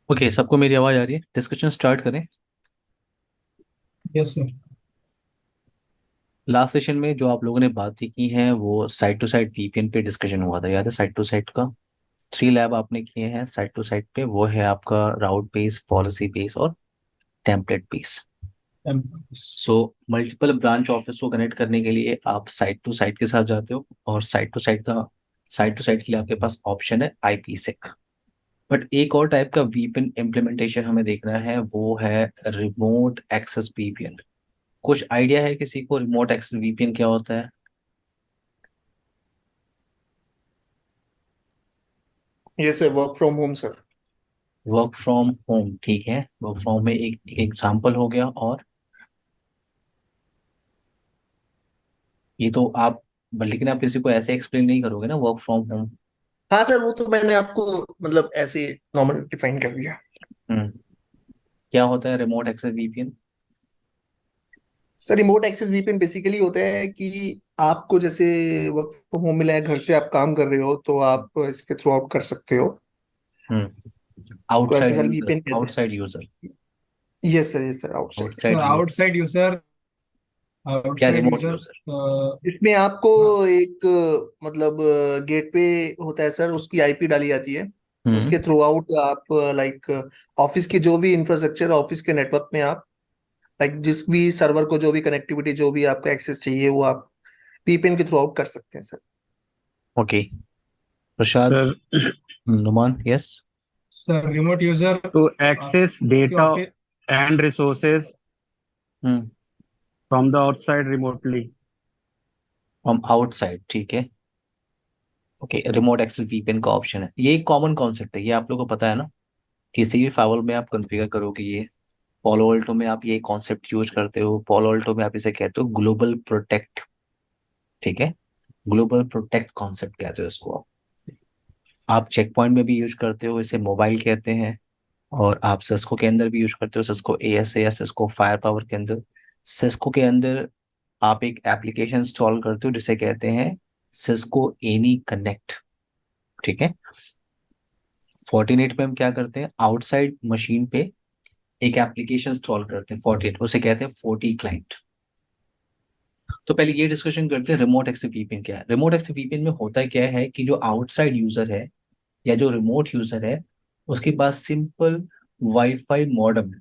Okay, सबको मेरी आवाज़ आ रही है? डिस्कशन स्टार्ट करें। Yes sir. लास्ट सेशन में जो आप लोगों ने बातें की हैं वो साइड टू साइड वीपीएन पे डिस्कशन हुआ था, याद है? साइड टू साइड का 3 लैब आपने किए हैं साइड टू साइड पे। वो है आपका राउट बेस, पॉलिसी बेस और template base. So multiple branch office को कनेक्ट करने के लिए आप साइड टू साइड के साथ जाते हो, और साइड टू साइड के लिए आपके पास ऑप्शन है आईपीसेक। बट एक और टाइप का वीपीएन इम्प्लीमेंटेशन हमें देखना है, वो है रिमोट एक्सेस वीपीएन। कुछ आइडिया है किसी को रिमोट एक्सेस वीपीएन क्या होता है? ये sir work from home sir. Work from home, ठीक है। वर्क फ्रॉम में एक एग्जांपल हो गया। और ये तो आप, लेकिन आप किसी को ऐसे एक्सप्लेन नहीं करोगे ना, वर्क फ्रॉम होम। हाँ सर, वो तो मैंने आपको मतलब ऐसे नॉर्मल डिफाइन कर दिया। हम्म। क्या होता है remote access VPN? Sir remote access VPN basically होता है कि आपको जैसे वर्क फ्रॉम होम मिला है, घर से आप काम कर रहे हो तो आप इसके थ्रू आउट कर सकते हो। हम्म। तो आउटसाइड एसएसएल यूजर, वीपीएन कहते आउटसाइड यूजर, हैं। Yes sir, yes sir, outside. Outside sir user. Outside user, क्या आउटसाइड रिमोट यूजर। यूजर? इसमें आपको हाँ। एक मतलब गेटवे होता है सर, उसकी आईपी डाली जाती है। हम्म। उसके थ्रू आउट आप लाइक ऑफिस की जो भी इंफ्रास्ट्रक्चर ऑफिस के नेटवर्क में आप लाइक जिस भी सर्वर को जो भी कनेक्टिविटी जो भी आपको एक्सेस चाहिए वो आप वीपीएन के थ्रू आउट कर सकते हैं सर। ओके। प्रसाद। Sir, नुमान, yes. Sir remote user to access आपके data office. and resources hmm. from the outside remotely. From outside, ठीक है। ओके, रिमोट एक्सेस वीपीएन का ऑप्शन है। ये एक कॉमन कॉन्सेप्ट है, ये आप लोगों को पता है ना? किसी भी फाइल में आप कॉन्फ़िगर करोगे ये। पोलो अल्टो में आप ये कॉन्सेप्ट यूज करते हो। पोलो अल्टो में आप इसे कहते हो ग्लोबल प्रोटेक्ट, ठीक है। ग्लोबल प्रोटेक्ट कॉन्सेप्ट कहते हो इसको आप चेक पॉइंट में भी यूज करते हो, इसे मोबाइल कहते हैं। और आप सिस्को के अंदर भी यूज करते हो, सिस्को एएसए या सिस्को फायर पावर के अंदर। सिस्को के अंदर आप एक एप्लीकेशन इंस्टॉल करते हो जिसे कहते हैं सिस्को एनी कनेक्ट, ठीक है। फोर्टिनेट में हम क्या करते हैं, आउटसाइड मशीन पे एक एप्लीकेशन इंस्टॉल करते हैं, फोर्टिनेट, उसे कहते हैं फोर्टी क्लाइंट। तो पहले ये डिस्कशन करते हैं रिमोट एक्सेस वीपीएन क्या है। रिमोट एक्सेस वीपीएन में होता क्या है कि जो आउटसाइड यूजर है या जो रिमोट यूजर है, उसके पास सिंपल वाईफाई मॉडेम है।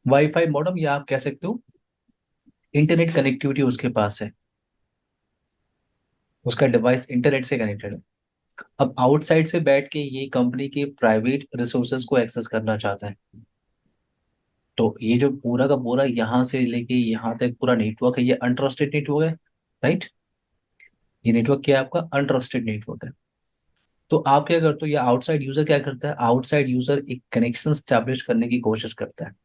वाईफाई मॉडेम या आप कह सकते हो इंटरनेट कनेक्टिविटी उसके पास है। उसका डिवाइस इंटरनेट से कनेक्टेड है। अब आउटसाइड से बैठ के ये कंपनी के प्राइवेट रिसोर्सेज को एक्सेस करना चाहता है। तो ये जो पूरा का पूरा यहाँ से लेके यहाँ तक पूरा नेटवर्क है, ये अनट्रस्टेड नेटवर्क है, राइट? ये नेटवर्क क्या है? आपका अनट्रस्टेड नेटवर्क है। तो आप क्या करते हो, या आउटसाइड यूजर क्या करता है? आउटसाइड यूजर एक कनेक्शन स्टैब्लिश करने की कोशिश करता है।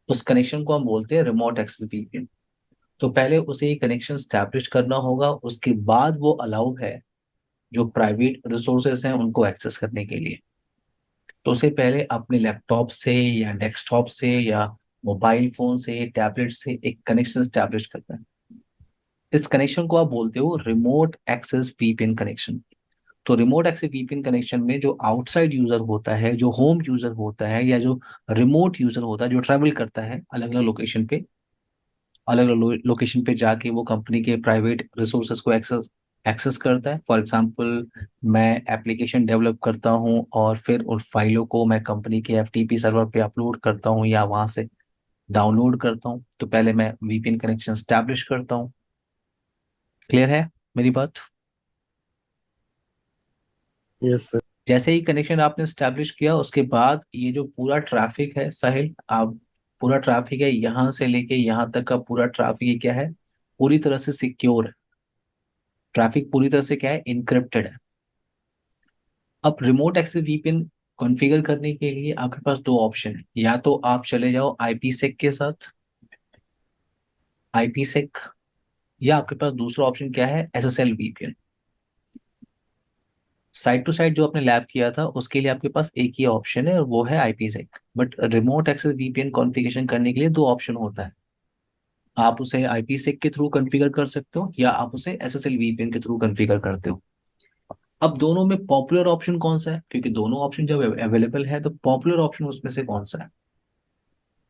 उस कनेक्शन को हम बोलते हैं रिमोट एक्सेस वीपीएन। तो पहले उसे ये कनेक्शन स्टैब्लिश करना होगा, उसके बाद वो अलाउ है जो प्राइवेट रिसोर्सेस हैं उनको एक्सेस करने के लिए। तो उसे पहले अपने लैपटॉप से या डेस्कटॉप से या मोबाइल फोन से, टैबलेट से एक कनेक्शन स्टैब्लिश करना है। इस कनेक्शन को आप बोलते हो रिमोट एक्सेस वीपीएन कनेक्शन। तो रिमोट एक्सेस वीपीएन कनेक्शन में जो आउटसाइड यूजर होता है, जो होम यूजर होता है, या जो रिमोट यूजर होता है, जो ट्रैवल करता है अलग अलग लोकेशन पे, अलग अलग लोकेशन पे जाके वो कंपनी के प्राइवेट रिसोर्सेज को एक्सेस एक्सेस करता है। फॉर एग्जांपल, मैं एप्लीकेशन डेवलप करता हूँ और फिर उन फाइलों को मैं कंपनी के एफटीपी सर्वर पे अपलोड करता हूँ या वहां से डाउनलोड करता हूँ। तो पहले मैं वीपीएन कनेक्शन स्टैब्लिश करता हूँ। क्लियर है मेरी बात? Yes, sir. जैसे ही कनेक्शन आपने स्टैब्लिश किया, उसके बाद ये जो पूरा ट्रैफिक है साहिल, आप, पूरा ट्रैफिक है यहाँ से लेके यहाँ तक का पूरा ट्रैफिक, ये क्या है? पूरी तरह से सिक्योर है। ट्रैफिक पूरी तरह से क्या है? इनक्रिप्टेड है। अब रिमोट एक्सेस वीपीएन कॉन्फ़िगर करने के लिए आपके पास दो ऑप्शन है। या तो आप चले जाओ आईपीसेक के साथ, आईपीसेक, या आपके पास दूसरा ऑप्शन क्या है? SSL VPN. Side to side जो आपने लैब किया था उसके लिए आपके पास एक ही ऑप्शन है और वो है IPsec. But remote access VPN configuration करने के लिए दो ऑप्शन होता है। आप उसे आईपीसेक के थ्रू कॉन्फ़िगर कर सकते हो या आप उसे एसएसएल वीपीएन के थ्रू कॉन्फ़िगर करते हो। अब दोनों में पॉपुलर ऑप्शन कौन सा है, क्योंकि दोनों ऑप्शन जब अवेलेबल है तो पॉपुलर ऑप्शन उसमें से कौन सा है।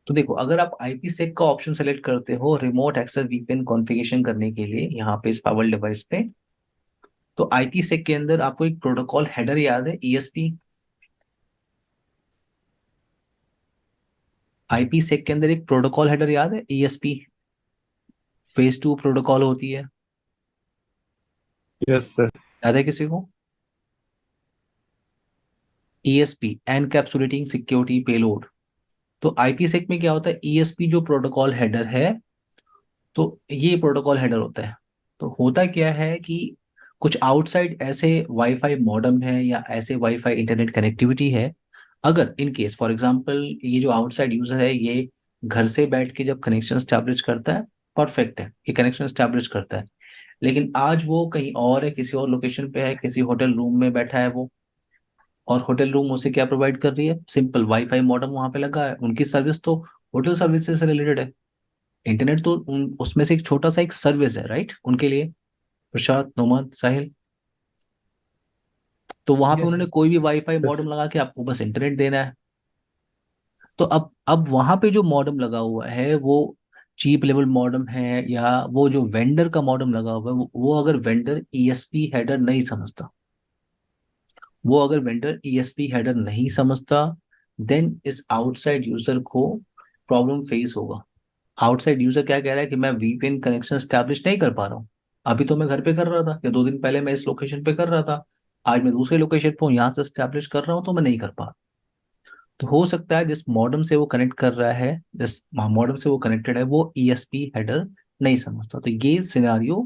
तो देखो, अगर आप IPsec का ऑप्शन सेलेक्ट करते हो रिमोट एक्सेस VPN कॉन्फ़िगरेशन करने के लिए यहाँ पे इस पावर डिवाइस पे, तो IPsec के अंदर आपको एक प्रोटोकॉल हेडर याद है, ESP। IPsec के अंदर एक प्रोटोकॉल हेडर याद है, ESP। फेज 2 प्रोटोकॉल होती है, Yes, sir. याद है किसी को? ESP, encapsulating security payload. तो IPsec में क्या होता है, ESP जो प्रोटोकॉल हेडर है, तो ये प्रोटोकॉल हेडर होता है। तो होता क्या है कि कुछ आउटसाइड ऐसे वाईफाई मॉडेम है या ऐसे वाईफाई इंटरनेट कनेक्टिविटी है, अगर इन केस फॉर एग्जांपल ये जो आउटसाइड यूजर है ये घर से बैठ के जब कनेक्शन स्टैब्लिश करता है, परफेक्ट है, ये कनेक्शन स्टैब्लिश करता है, लेकिन आज वो कहीं और है, किसी और लोकेशन पे है, किसी होटल रूम में बैठा है वो, और होटल रूम उसे क्या प्रोवाइड कर रही है, सिंपल वाईफाई मॉडेम वहां पे लगा है, उनकी सर्विस तो होटल सर्विसेज से रिलेटेड है। इंटरनेट तो उसमें से एक छोटा सा एक सर्विस है, राइट, उनके लिए। प्रशांत, नोमान, साहिल, तो वहां पे yes, उन्होंने sir. कोई भी वाईफाई Yes. मॉडेम लगा के आपको बस इंटरनेट देना है। तो अब वहां पे जो मॉडेम लगा हुआ है वो चीप लेवल मॉडेम है, या वो जो वेंडर का मॉडेम लगा हुआ है, वो अगर वेंडर ESP हेडर नहीं समझता, वो अगर वेंडर ESP हेडर नहीं समझता, देन इस आउटसाइड यूजर को प्रॉब्लम फेस होगा। आउटसाइड यूजर क्या कह रहा है कि मैं VPN कनेक्शन स्टैब्लिश नहीं कर पा रहा हूँ, अभी तो मैं घर पे कर रहा था, या 2 दिन पहले मैं इस लोकेशन पे कर रहा था, आज मैं दूसरे लोकेशन पे हूँ, यहाँ से स्टैब्लिश कर रहा हूँ तो मैं नहीं कर पा रहा। तो हो सकता है जिस मॉडेम से वो कनेक्ट कर रहा है, जिस मॉडेम से वो कनेक्टेड है, वो ESP हेडर नहीं समझता, तो ये सिनारियो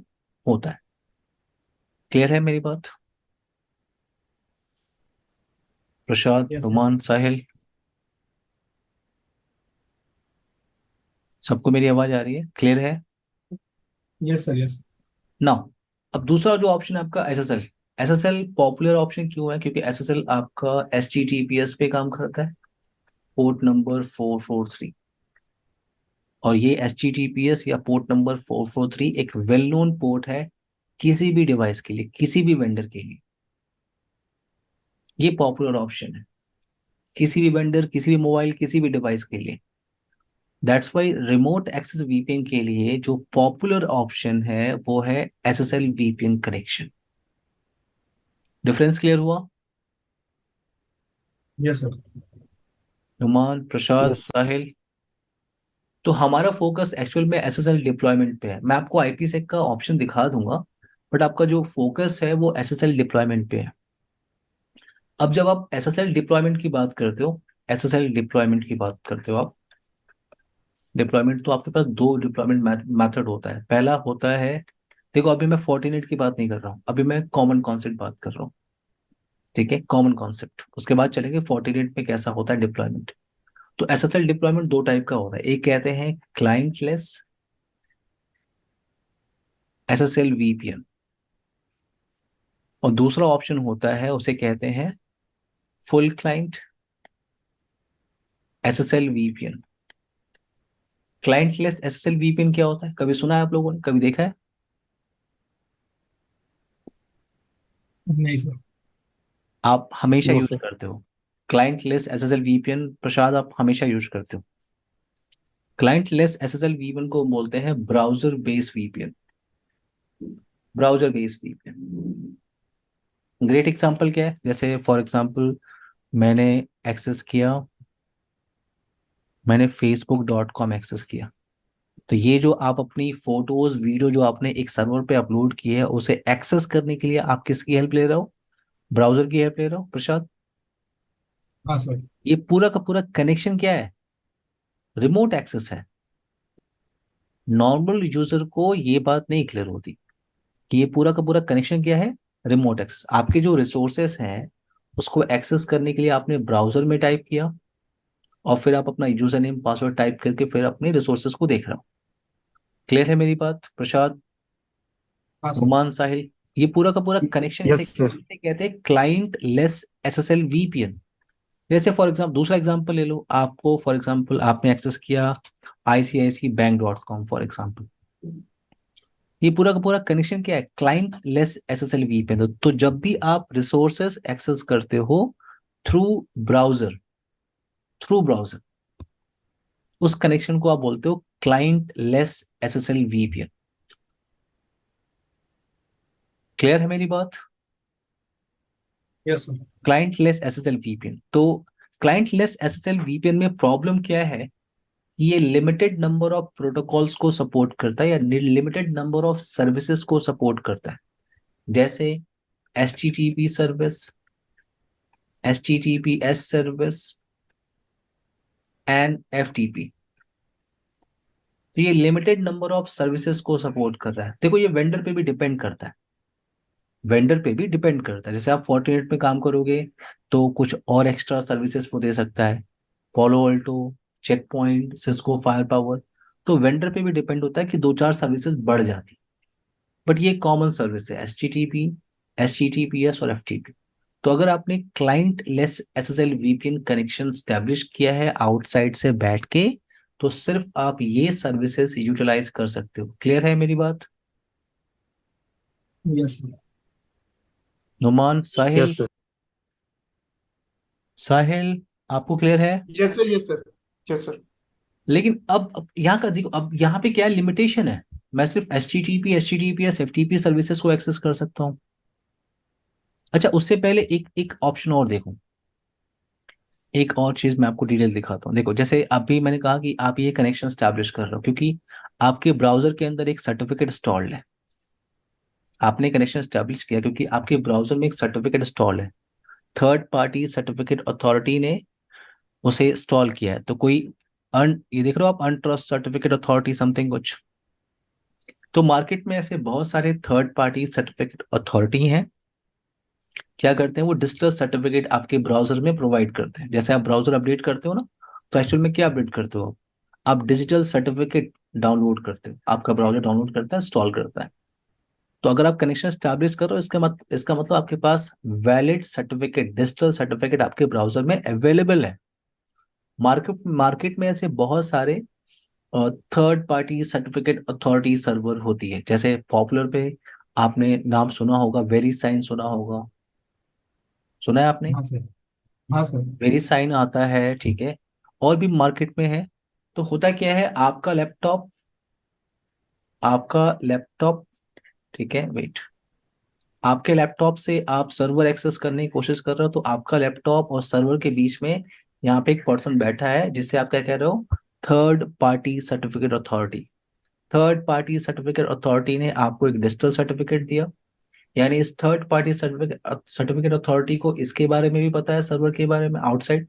होता है। क्लियर है मेरी बात? प्रसाद, Yes, sir. नुमान, साहिल, सबको मेरी आवाज आ रही है, क्लियर है? Yes, sir. Yes. नाउ, अब दूसरा जो ऑप्शन है आपका SSL। SSL पॉपुलर ऑप्शन क्यों है, क्योंकि SSL आपका HTTPS पे काम करता है, पोर्ट नंबर 443। और ये HTTPS या पोर्ट नंबर 443 एक वेल नोन पोर्ट है किसी भी डिवाइस के लिए, किसी भी वेंडर के लिए। ये पॉपुलर ऑप्शन है किसी भी वेंडर, किसी भी मोबाइल, किसी भी डिवाइस के लिए। That's why remote access VPN के लिए जो पॉपुलर ऑप्शन है वो है SSL VPN connection. Difference clear हुआ? Yes, sir. नुमान, प्रसाद, Yes. साहिल, तो हमारा फोकस एक्चुअल में SSL डिप्लॉयमेंट पे है। मैं आपको IPsec का ऑप्शन दिखा दूंगा, बट आपका जो फोकस है वो SSL डिप्लॉयमेंट पे है। अब जब आप SSL डिप्लॉयमेंट की बात करते हो, SSL डिप्लॉयमेंट की बात करते हो आप, डिप्लॉयमेंट तो आपके पास दो डिप्लॉयमेंट मेथड होता है। पहला होता है, देखो अभी मैं फोर्टिनेट की बात नहीं कर रहा हूँ, अभी मैं कॉमन कॉन्सेप्ट बात कर रहा हूँ, ठीक है, कॉमन कॉन्सेप्ट, उसके बाद चलेंगे फोर्टिनेट में कैसा होता है डिप्लॉयमेंट। तो SSL डिप्लॉयमेंट दो टाइप का होता है, एक कहते हैं क्लाइंटलेस SSL VPN, और दूसरा ऑप्शन होता है उसे कहते हैं full client SSL VPN। क्लाइंटलेस SSL VPN क्या होता है, कभी सुना है आप लोगों ने, कभी देखा है? नहीं, sir. आप हमेशा No, यूज sir. करते हो क्लाइंटलेस SSL VPN? प्रसाद, आप हमेशा यूज करते हो क्लाइंटलेस SSL VPN को बोलते हैं browser based VPN। Browser based VPN great example क्या है, जैसे फॉर एग्जांपल मैंने एक्सेस किया, मैंने facebook.com एक्सेस किया, तो ये जो आप अपनी फोटोज वीडियो जो आपने एक सर्वर पे अपलोड की है उसे एक्सेस करने के लिए आप किसकी हेल्प ले रहे हो, ब्राउजर की हेल्प ले रहे हो प्रसाद। हाँ, सर. ये पूरा का पूरा कनेक्शन क्या है, रिमोट एक्सेस है। नॉर्मल यूजर को ये बात नहीं क्लियर होती कि ये पूरा का पूरा कनेक्शन क्या है, रिमोट एक्सेस। आपके जो रिसोर्सेस हैं उसको एक्सेस करने के लिए आपने ब्राउजर में टाइप किया, और फिर आप अपना यूजर नेम पासवर्ड टाइप करके फिर अपने रिसोर्सेस को देख रहे हो। क्लियर है मेरी बात प्रसाद, हाँ, सर. रोमान, साहिल? ये पूरा का पूरा कनेक्शन इसे Yes, sir. इसे कहते हैं क्लाइंट लेस SSL VPN। जैसे फॉर एग्जाम्पल दूसरा एग्जाम्पल ले लो, आपको फॉर एग्जाम्पल आपने एक्सेस किया ICICI बैंक.com फॉर एग्जाम्पल, ये पूरा का पूरा कनेक्शन क्या है, क्लाइंट लेस एसएसएल वीपीएन। तो जब भी आप रिसोर्सेस एक्सेस करते हो थ्रू ब्राउजर, थ्रू ब्राउजर, उस कनेक्शन को आप बोलते हो client less SSL VPN. Clear है मेरी बात? Yes sir. Client less SSL VPN. तो क्लाइंट लेस एसएसएल वीपीएन में प्रॉब्लम क्या है, ये लिमिटेड नंबर ऑफ प्रोटोकॉल्स को सपोर्ट करता है या लिमिटेड नंबर ऑफ सर्विसेज को सपोर्ट करता है। जैसे HTTP service, HTTPS service and FTP। तो ये लिमिटेड नंबर ऑफ सर्विसेज को सपोर्ट कर रहा है। देखो ये वेंडर पे भी डिपेंड करता है, वेंडर पे भी डिपेंड करता है। जैसे आप Fortinet में काम करोगे तो कुछ और एक्स्ट्रा सर्विसेज वो दे सकता है, Palo Alto, Check Point, Cisco Firepower. तो वेंडर पे भी डिपेंड होता है कि दो चार सर्विसेज बढ़ जाती, बट ये कॉमन सर्विस है HTTP, HTTPS और FTP। तो अगर आपने client less SSL VPN connection establish किया है आउटसाइड से बैठ के, तो सिर्फ आप ये सर्विसेज यूटिलाइज कर सकते हो। क्लियर है मेरी बात? Yes sir. Numan, Sahil, Yes, sir. Sahil, आपको क्लियर है? Yes sir, yes sir, yes sir. लेकिन अब यहाँ का देखो, अब यहाँ पे क्या लिमिटेशन है, मैं सिर्फ HTTP, HTTPS, FTP सर्विसेज को एक्सेस कर सकता हूँ। अच्छा, उससे पहले एक एक ऑप्शन और देखो, एक और चीज मैं आपको डिटेल दिखाता हूँ। देखो जैसे अभी मैंने कहा कि आप ये कनेक्शन स्टैब्लिश कर रहे हो क्योंकि आपके ब्राउजर के अंदर एक सर्टिफिकेट इंस्टॉल्ड है। आपने कनेक्शन स्टैब्लिश किया क्योंकि आपके ब्राउजर में एक सर्टिफिकेट इंस्टॉल है, थर्ड पार्टी सर्टिफिकेट अथॉरिटी ने उसे इंस्टॉल किया है। तो कोई ये देख रहे हो आप, अनट्रस्ट सर्टिफिकेट अथॉरिटी समथिंग कुछ। तो मार्केट में ऐसे बहुत सारे थर्ड पार्टी सर्टिफिकेट अथॉरिटी हैं, क्या करते हैं वो डिजिटल सर्टिफिकेट आपके ब्राउजर में प्रोवाइड करते हैं। जैसे आप ब्राउजर अपडेट करते हो ना, तो एक्चुअल में क्या अपडेट करते हो आप डिजिटल सर्टिफिकेट डाउनलोड करते हो, आपका ब्राउजर डाउनलोड करता है, इंस्टॉल करता है। तो अगर आप कनेक्शन स्टैब्लिश करो, इसका मतलब आपके पास वैलिड सर्टिफिकेट, डिजिटल सर्टिफिकेट आपके ब्राउजर में अवेलेबल है। मार्केट में ऐसे बहुत सारे third party certificate authority server होती है। जैसे पॉपुलर पे आपने नाम सुना होगा, वेरी साइन सुना होगा, सुना है आपने? हाँ सर। हाँ सर। वेरी साइन आता है, ठीक है। और भी मार्केट में है। तो होता क्या है, आपका लैपटॉप, ठीक है, वेट, आपके लैपटॉप से आप सर्वर एक्सेस करने की कोशिश कर रहे हो, तो आपका लैपटॉप और सर्वर के बीच में यहाँ पे एक पर्सन बैठा है जिससे आप क्या कह रहे हो, third party certificate authority. Third party certificate authority ने आपको एक डिजिटल सर्टिफिकेट दिया, यानी इस third party certificate certificate authority को इसके बारे में भी पता है, सर्वर के बारे में आउटसाइड,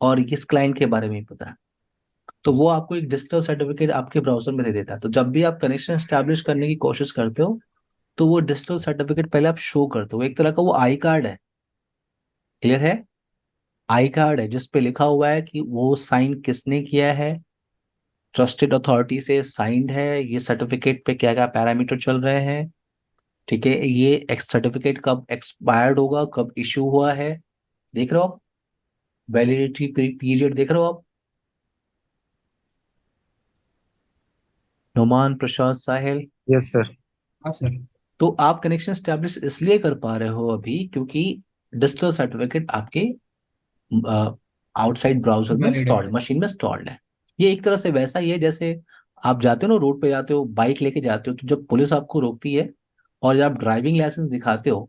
और इस क्लाइंट के बारे में भी पता है। तो वो आपको एक डिजिटल सर्टिफिकेट आपके ब्राउजर में दे देता है। तो जब भी आप कनेक्शन स्टैब्लिश करने की कोशिश करते हो, तो वो डिजिटल सर्टिफिकेट पहले आप शो करते हो, एक तरह का वो आई कार्ड है। क्लियर है? आई कार्ड है जिसपे लिखा हुआ है कि वो साइन किसने किया है, ट्रस्टेड अथॉरिटी से साइंड है, ये सर्टिफिकेट पे क्या क्या पैरामीटर चल रहे हैं, ठीक है, ये सर्टिफिकेट कब एक्सपायर्ड होगा, कब इशू हुआ है, देख रहे हो आप, वैलिडिटी पीरियड देख रहे हो आप। नोमान, प्रसाद, साहिल, Yes, sir. हाँ सर। तो आप कनेक्शन स्टैब्लिश इसलिए कर पा रहे हो अभी क्योंकि डिजिटल सर्टिफिकेट आपके आउटसाइड ब्राउजर में वैलिड है। इंस्टॉल्ड, मशीन में इंस्टॉल्ड है। ये एक तरह से वैसा ही है जैसे आप जाते हो ना, रोड पे जाते हो, बाइक लेके जाते हो, तो जब पुलिस आपको रोकती है और जब आप ड्राइविंग लाइसेंस दिखाते हो,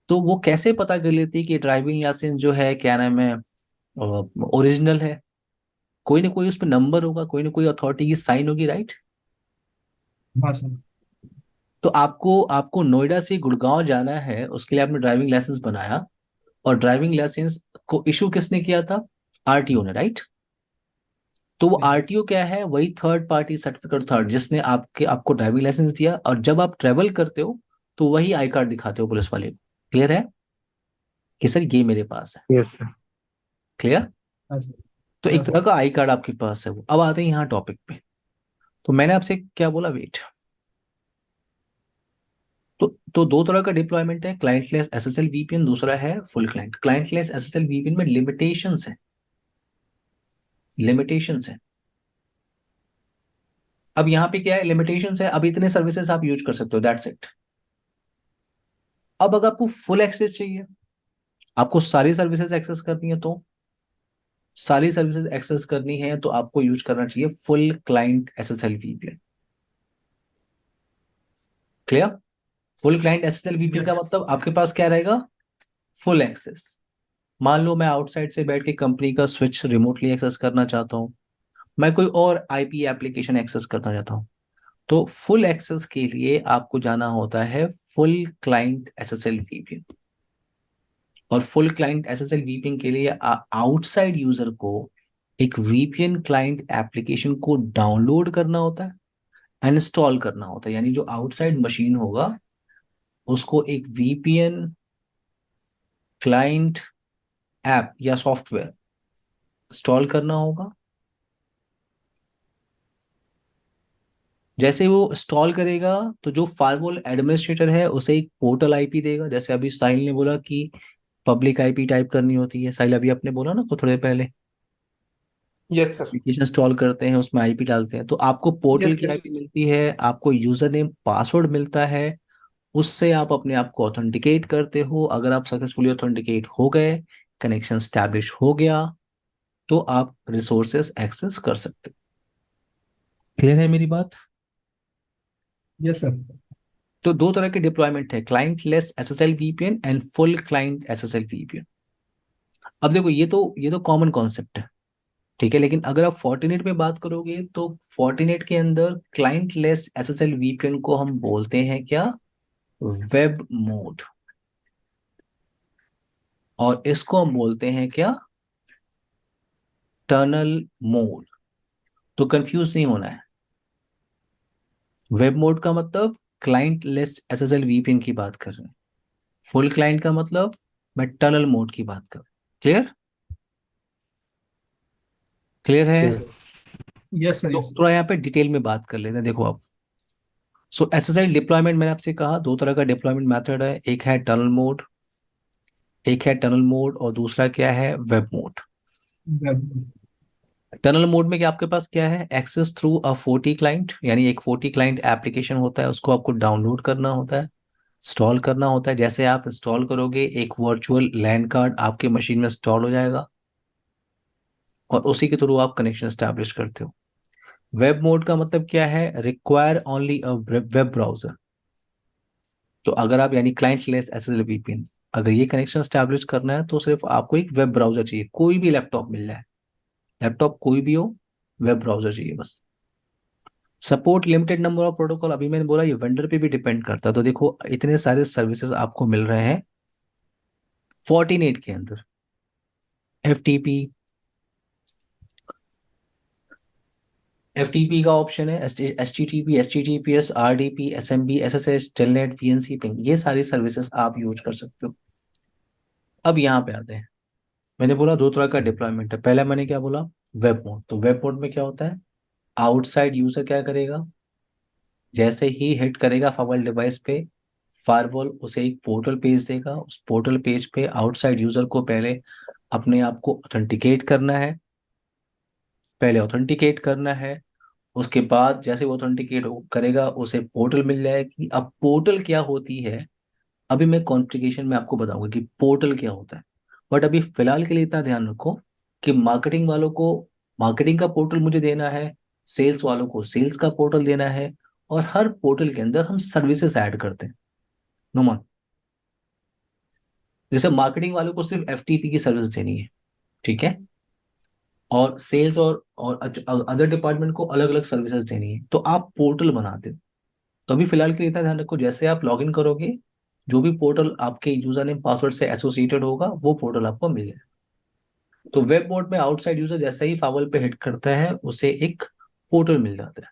तो वो कैसे पता कर लेती है कि ड्राइविंग लाइसेंस जो है क्या नाम है, ओरिजिनल है? कोई ना कोई उस पर नंबर होगा, कोई ना कोई अथॉरिटी की साइन होगी, राइट? हाँ सर। तो आपको आपको नोएडा से गुड़गांव जाना है, उसके लिए आपने ड्राइविंग लाइसेंस बनाया, और ड्राइविंग लाइसेंस को इशू किसने किया था, RTO ने, राइट? तो वो यस सर। RTO क्या है, वही थर्ड पार्टी सर्टिफिकेट थर्ड जिसने आपको ड्राइविंग लाइसेंस दिया, और जब आप ट्रेवल करते हो तो वही आई कार्ड दिखाते हो पुलिस वाले को। क्लियर है कि सर ये मेरे पास है? Yes, sir. क्लियर? हाँ सर। तो हाँ एक तरह सर। का आई कार्ड आपके पास है वो। अब आते हैं यहाँ टॉपिक पे। तो मैंने आपसे क्या बोला, वेट। तो दो तरह का डिप्लॉयमेंट है, क्लाइंटलेस SSL VPN, दूसरा है फुल क्लाइंट। क्लाइंटलेस SSL VPN में लिमिटेशंस है, लिमिटेशंस है। अब यहाँ पे क्या है, लिमिटेशंस है, अब इतने सर्विसेज आप यूज कर सकते हो, दैट्स इट। अब अगर आपको फुल एक्सेस चाहिए, आपको सारी सर्विसेज एक्सेस करनी है, तो सारी सर्विसेज एक्सेस करनी है तो आपको यूज करना चाहिए full client SSL VPN. Clear? Full client SSL VPN का यस। मतलब आपके पास क्या रहेगा, फुल एक्सेस। मान लो मैं आउटसाइड से बैठ के कंपनी का स्विच रिमोटली एक्सेस करना चाहता हूँ, मैं कोई और आईपी एप्लीकेशन एक्सेस करना चाहता हूँ, तो फुल एक्सेस के लिए आपको जाना होता है फुल क्लाइंट एसएसएल वीपीएन। और फुल क्लाइंट एसएसएल वीपीएन के लिए आउटसाइड यूजर को एक वीपीएन क्लाइंट एप्लीकेशन को डाउनलोड करना होता है, इंस्टॉल करना होता है। यानी जो आउटसाइड मशीन होगा उसको एक वीपीएन क्लाइंट ऐप या सॉफ्टवेयर इंस्टॉल करना होगा। जैसे वो इंस्टॉल करेगा तो जो फायरवॉल एडमिनिस्ट्रेटर है उसे एक पोर्टल आईपी देगा। जैसे अभी साहिल ने बोला कि पब्लिक आईपी टाइप करनी होती है, साहिल अभी आपने बोला ना तो थोड़े पहले, यस सर। एप्लीकेशन इंस्टॉल करते हैं उसमें आईपी डालते हैं, तो आपको पोर्टल यस की सर। आईपी मिलती है, आपको यूजर नेम पासवर्ड मिलता है, उससे आप अपने आप को ऑथेंटिकेट करते हो। अगर आप सक्सेसफुली ऑथेंटिकेट हो गए, कनेक्शन स्टैब्लिश हो गया, तो आप रिसोर्सेस एक्सेस कर सकते हो। क्लियर है मेरी बात? Yes sir. तो दो तरह के डिप्लॉयमेंट है, client less SSL VPN and full client SSL VPN. अब देखो ये तो कॉमन कॉन्सेप्ट है, ठीक है, लेकिन अगर आप फोर्टिनेट में बात करोगे तो फोर्टिनेट के अंदर क्लाइंट लेस एसएसएल वीपीएन को हम बोलते हैं क्या, वेब मोड। और इसको हम बोलते हैं क्या, टनल मोड। तो कंफ्यूज नहीं होना है। वेब मोड का मतलब क्लाइंट लेस एसएसएल वीपीएन की बात कर रहे हैं, फुल क्लाइंट का मतलब मैं टनल मोड की बात कर रहा हूं। क्लियर? क्लियर है? Yes. Yes sir. तो यस। थोड़ा यहाँ पे डिटेल में बात कर लेते हैं, देखो आप। सो एसएसएल डिप्लॉयमेंट मैंने आपसे कहा दो तरह का डिप्लॉयमेंट मेथड है, एक है टनल मोड, एक है टनल मोड और दूसरा क्या है, वेब मोड। टनल मोड में क्या आपके पास क्या है, एक्सेस थ्रू अ 40 क्लाइंट, यानी एक 40 क्लाइंट एप्लीकेशन होता है, उसको आपको डाउनलोड करना होता है, इंस्टॉल करना होता है। जैसे आप इंस्टॉल करोगे एक वर्चुअल लैन कार्ड आपके मशीन में इंस्टॉल हो जाएगा और उसी के थ्रू आप कनेक्शन स्टैब्लिश करते हो। वेब मोड का मतलब क्या है, require only a web browser. तो अगर आप यानी क्लाइंट लेस एसएसएल वीपीएन, अगर ये कनेक्शन स्टैब्लिश करना है तो सिर्फ आपको एक वेब ब्राउजर चाहिए, कोई भी लैपटॉप मिल जाए, लैपटॉप कोई भी हो, वेब ब्राउजर चाहिए बस। Support limited number of protocol, अभी मैंने बोला ये वेंडर पे भी डिपेंड करता है। तो देखो इतने सारे सर्विसेज आपको मिल रहे हैं फोर्टिनेट के अंदर, एफटीपी, एफटीपी का ऑप्शन है, HTTP, HTTPS, RDP, SMB, SSH, telnet, VNC ping, ये सारी सर्विसेज आप यूज कर सकते हो। अब यहाँ पे आते हैं, मैंने बोला दो तरह का डिप्लॉयमेंट है, पहला मैंने क्या बोला, वेब मोड। तो वेब मोड में क्या होता है, आउटसाइड यूजर क्या करेगा, जैसे ही हिट करेगा फायरवॉल डिवाइस पे, फायरवॉल उसे एक पोर्टल पेज देगा, उस पोर्टल पेज पे आउटसाइड यूजर को पहले अपने आप को ऑथेंटिकेट करना है, पहले ऑथेंटिकेट करना है। उसके बाद जैसे वो ऑथेंटिकेट करेगा उसे पोर्टल मिल जाएगी। अब पोर्टल क्या होती है, अभी मैं कॉन्फ़िगरेशन में आपको बताऊंगा कि पोर्टल क्या होता है, बट अभी फिलहाल के लिए इतना ध्यान रखो कि मार्केटिंग वालों को मार्केटिंग का पोर्टल मुझे देना है, सेल्स वालों को सेल्स का पोर्टल देना है, और हर पोर्टल के अंदर हम सर्विसेज ऐड करते हैं। नुमान, जैसे मार्केटिंग वालों को सिर्फ एफटीपी की सर्विस देनी है, ठीक है, और सेल्स और अदर डिपार्टमेंट को अलग अलग सर्विसेज देनी है, तो आप पोर्टल बनाते हो। तो अभी फिलहाल के लिए इतना ध्यान रखो, जैसे आप लॉग इन करोगे जो भी पोर्टल आपके यूजर नेम पासवर्ड से एसोसिएटेड होगा वो पोर्टल आपको मिल जाएगा। तो वेब मोड में आउटसाइड यूजर जैसे ही फावल पे हिट करता है उसे एक पोर्टल मिल जाता है।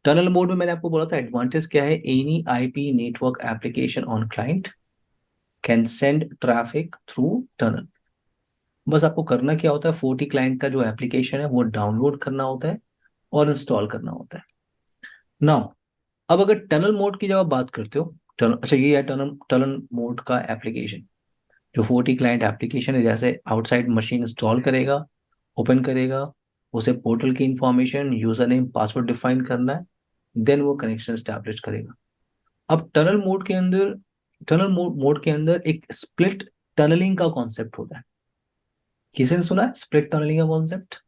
टनल मोड में मैंने आपको बोला था एडवांटेज क्या है, any IP network application on client can send traffic through tunnel. बस आपको करना क्या होता है, 40 क्लाइंट का जो एप्लीकेशन है वो डाउनलोड करना होता है और इंस्टॉल करना होता है। नाउ अब अगर टनल मोड की जब आप बात करते हो, टनल, अच्छा ये है टनल टनल मोड का एप्लीकेशन, जो 40 क्लाइंट एप्लीकेशन है, जैसे आउटसाइड मशीन इंस्टॉल करेगा, ओपन करेगा, उसे पोर्टल की information, user name, password define करना है, देन वो कनेक्शन स्टैब्लिश करेगा। अब टनल मोड के अंदर एक स्प्लिट टनलिंग का कॉन्सेप्ट होता है। किसी ने सुना है स्प्लिट टनलिंग का concept?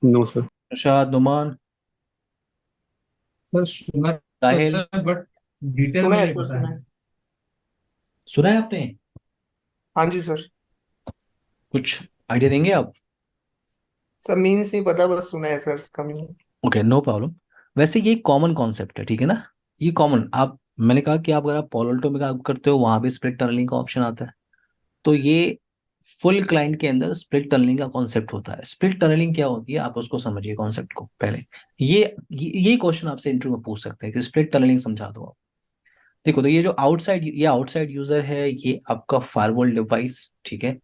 No, sir. Arshad, Numan, sir सुना तो साहिल, है बट डिटेल सुना में है नहीं सर, पता सुना है। है। सुना है आपने? हाँ जी सर। कुछ आइडिया देंगे आप? सर मीन्स नहीं पता, बस सुना है सर इसका मीनिंग। Okay, no problem. वैसे ये कॉमन कॉन्सेप्ट है, ठीक है ना? ये कॉमन, आप, मैंने कहा कि आप अगर आप पोलोल्टो में काम करते हो वहां भी स्प्लिट टनलिंग का ऑप्शन आता है। तो ये फुल क्लाइंट के अंदर स्प्लिट टनलिंग का कॉन्सेप्ट होता है। स्प्लिट टनलिंग क्या होती है, आप उसको समझिए कॉन्सेप्ट को पहले। ये क्वेश्चन आपसे इंटरव्यू में पूछ सकते हैं कि स्प्लिट टनलिंग समझा दो आप। देखो, तो ये आउटसाइड यूजर है, ये आपका फायरवॉल डिवाइस, ठीक है।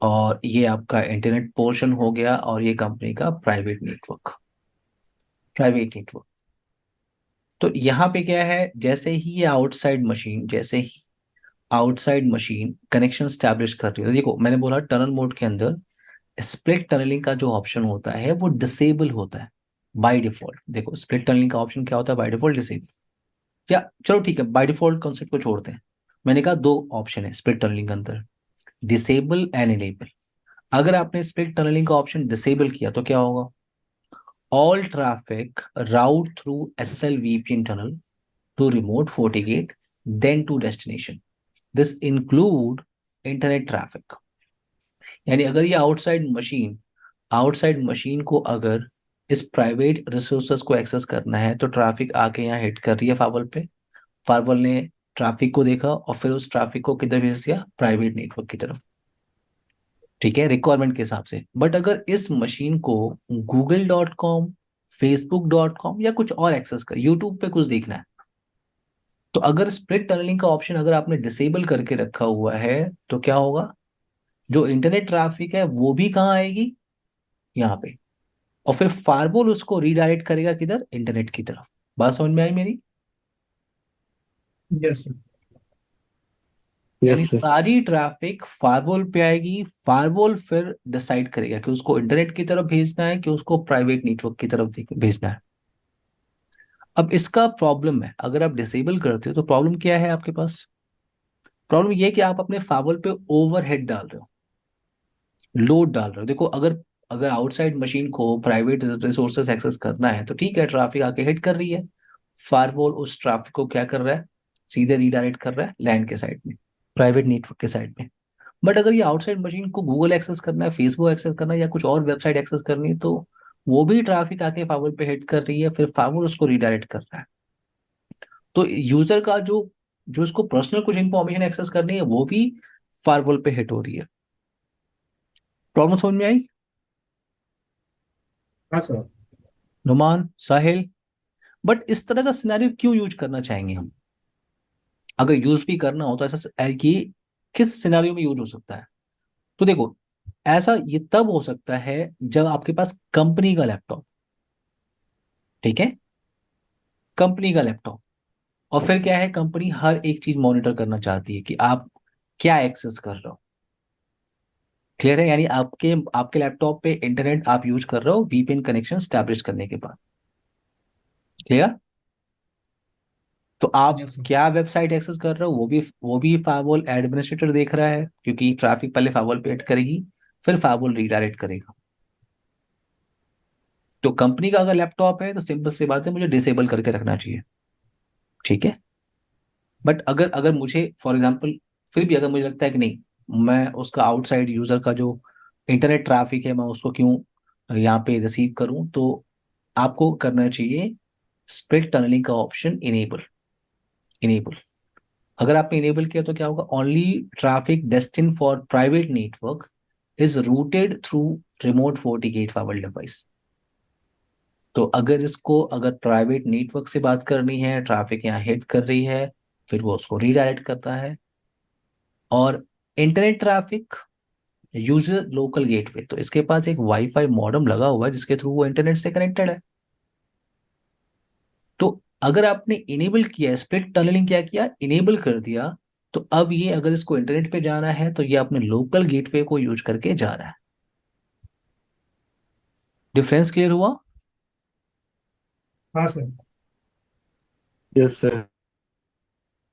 और ये आपका इंटरनेट पोर्शन हो गया, और ये कंपनी का प्राइवेट नेटवर्क। तो यहाँ पे क्या है, जैसे ही आउटसाइड मशीन कनेक्शन स्टैब्लिश कर रही है, तो देखो मैंने बोला टनल मोड के अंदर स्प्लिट टनलिंग का जो ऑप्शन होता है वो डिसेबल होता है बाय डिफॉल्ट। देखो, स्प्लिट टनलिंग का ऑप्शन क्या होता है बाय डिफॉल्ट? डिसेबल। या चलो ठीक है, बाय डिफॉल्ट कॉन्सेप्ट को छोड़ते हैं। मैंने कहा दो ऑप्शन है स्प्लिट टनलिंग के अंदर, डिसेबल एंड इनेबल। अगर आपने स्प्लिट टनलिंग का ऑप्शन डिसेबल किया तो क्या होगा? All traffic route through SSL VPN tunnel to remote FortiGate, then to destination. This include internet traffic. यानी अगर ये आउटसाइड मशीन को अगर इस प्राइवेट रिसोर्सेस को एक्सेस करना है, तो ट्रैफिक आके यहाँ हिट कर रही है फाइबर पे। फाइबर ने ट्रैफिक को देखा और फिर उस ट्रैफिक को किधर भेज दिया? प्राइवेट नेटवर्क की तरफ, ठीक है, रिक्वायरमेंट के हिसाब से। बट अगर इस मशीन को google.com, facebook.com या कुछ और एक्सेस कर, यूट्यूब पे कुछ देखना है, तो अगर स्प्लिट टनलिंग का ऑप्शन अगर आपने डिसेबल करके रखा हुआ है, तो क्या होगा? जो इंटरनेट ट्रैफिक है वो भी कहाँ आएगी? यहाँ पे। और फिर फायरवॉल उसको रीडायरेक्ट करेगा किधर? इंटरनेट की तरफ। बात समझ में आई मेरी? Yes sir. Yes, यानी sir. सारी ट्रैफिक फायरवॉल पे आएगी, फायरवॉल फिर डिसाइड करेगा कि उसको इंटरनेट की तरफ भेजना है कि उसको प्राइवेट नेटवर्क की तरफ भेजना है। अब इसका प्रॉब्लम है, अगर आप डिसेबल करते हो तो प्रॉब्लम क्या है आपके पास? प्रॉब्लम ये है कि आप अपने फायरवॉल पे ओवरहेड डाल रहे हो, लोड डाल रहे हो। देखो, अगर अगर आउटसाइड मशीन को प्राइवेट रिसोर्सेस एक्सेस करना है तो ठीक है, ट्रैफिक आके हिट कर रही है, फायरवॉल उस ट्रैफिक को क्या कर रहा है? सीधे रीडायरेक्ट कर रहा है लैंड के साइड में, प्राइवेट नेटवर्क के साइड में। बट अगर ये आउटसाइड मशीन को गूगल एक्सेस करना है, फेसबुक एक्सेस करना है, या कुछ और वेबसाइट एक्सेस करनी है, तो वो भी ट्रैफिक आके फायरवॉल पे हिट कर रही है, फिर फायरवॉल उसको रीडायरेक्ट कर रहा है। तो यूजर का जो जो उसको पर्सनल कुछ इंफॉर्मेशन एक्सेस करनी है वो भी फायरवॉल पे हिट हो रही है। प्रॉब्लम समझ में आई? हाँ सर। नुमान, साहिल, बट इस तरह का सिनेरियो क्यों यूज करना चाहेंगे हम? अगर यूज भी करना हो तो ऐसा कि किस सिनेरियो में यूज हो सकता है? तो देखो, ऐसा ये तब हो सकता है जब आपके पास कंपनी का लैपटॉप, ठीक है, कंपनी का लैपटॉप। और फिर क्या है, कंपनी हर एक चीज मॉनिटर करना चाहती है कि आप क्या एक्सेस कर रहे हो। क्लियर है? यानी आपके आपके लैपटॉप पे इंटरनेट आप यूज कर रहे हो VPN कनेक्शन स्टैब्लिश करने के बाद। क्लियर? तो आप यस सर। क्या वेबसाइट एक्सेस कर रहे हो वो भी फायरवॉल एडमिनिस्ट्रेटर देख रहा है, क्योंकि ट्रैफिक पहले फायरवॉल पे हिट करेगी, फिर फायरवॉल रीडायरेक्ट करेगा। तो कंपनी का अगर लैपटॉप है तो सिंपल सी बात है, मुझे डिसेबल करके रखना चाहिए, ठीक है। बट अगर अगर मुझे फॉर एग्जांपल, फिर भी अगर मुझे लगता है कि नहीं, मैं उसका आउटसाइड यूजर का जो इंटरनेट ट्रैफिक है मैं उसको क्यों यहाँ पे रिसीव करूं, तो आपको करना चाहिए स्प्लिट टनलिंग का ऑप्शन इनेबल। अगर आपने इनेबल किया तो क्या होगा? Only traffic destine for private network is rooted through remote FortiGate fibre device. तो अगर प्राइवेट नेटवर्क से बात करनी है, ट्रैफिक यहाँ हिट कर रही है, फिर वो उसको रीडायरेक्ट करता है। और internet traffic user local gateway, तो इसके पास एक वाईफाई मॉडेम लगा हुआ है जिसके थ्रू वो इंटरनेट से कनेक्टेड है। तो अगर आपने इनेबल किया, स्प्लिट टनलिंग क्या किया, इनेबल कर दिया, तो अब ये अगर इसको इंटरनेट पे जाना है तो ये अपने लोकल गेटवे को यूज करके जा रहा है। डिफरेंस क्लियर हुआ? हाँ सर। Yes sir.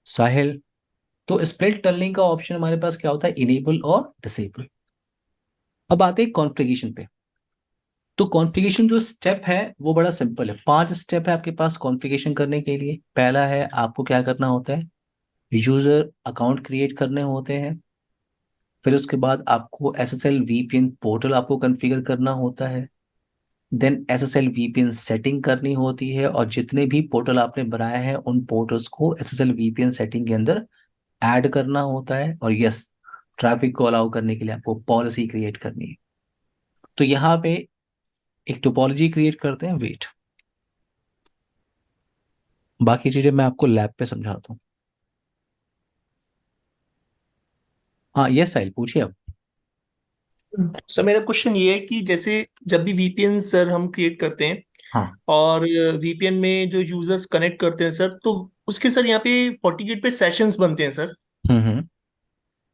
साहिल, तो स्प्लिट टनलिंग का ऑप्शन हमारे पास क्या होता है? इनेबल और डिसेबल। अब आते हैं कॉन्फ़िगरेशन पे। तो कॉन्फ़िगरेशन जो स्टेप है वो बड़ा सिंपल है। 5 स्टेप है आपके पास कॉन्फ़िगरेशन करने के लिए। पहला है, आपको क्या करना होता है? यूजर अकाउंट क्रिएट करने होते हैं। फिर उसके बाद आपको SSL VPN पोर्टल आपको कॉन्फ़िगर करना होता है। देन SSL VPN सेटिंग करनी होती है, और जितने भी पोर्टल आपने बनाए हैं उन पोर्टल्स को SSL VPN सेटिंग के अंदर ऐड करना होता है। और यस, ट्रैफिक को अलाउ करने के लिए आपको पॉलिसी क्रिएट करनी है। तो यहाँ पे एक टोपोलॉजी क्रिएट करते हैं। वेट, बाकी चीजें मैं आपको लैब पे समझाता हूँ। हाँ यस साहिल, पूछिए अब। सर मेरा क्वेश्चन ये है कि जैसे जब भी वीपीएन सर हम क्रिएट करते हैं हाँ। और वीपीएन में जो यूजर्स कनेक्ट करते हैं सर, तो उसके सर यहाँ पे FortiGate पे सेशंस बनते हैं सर। हम्म।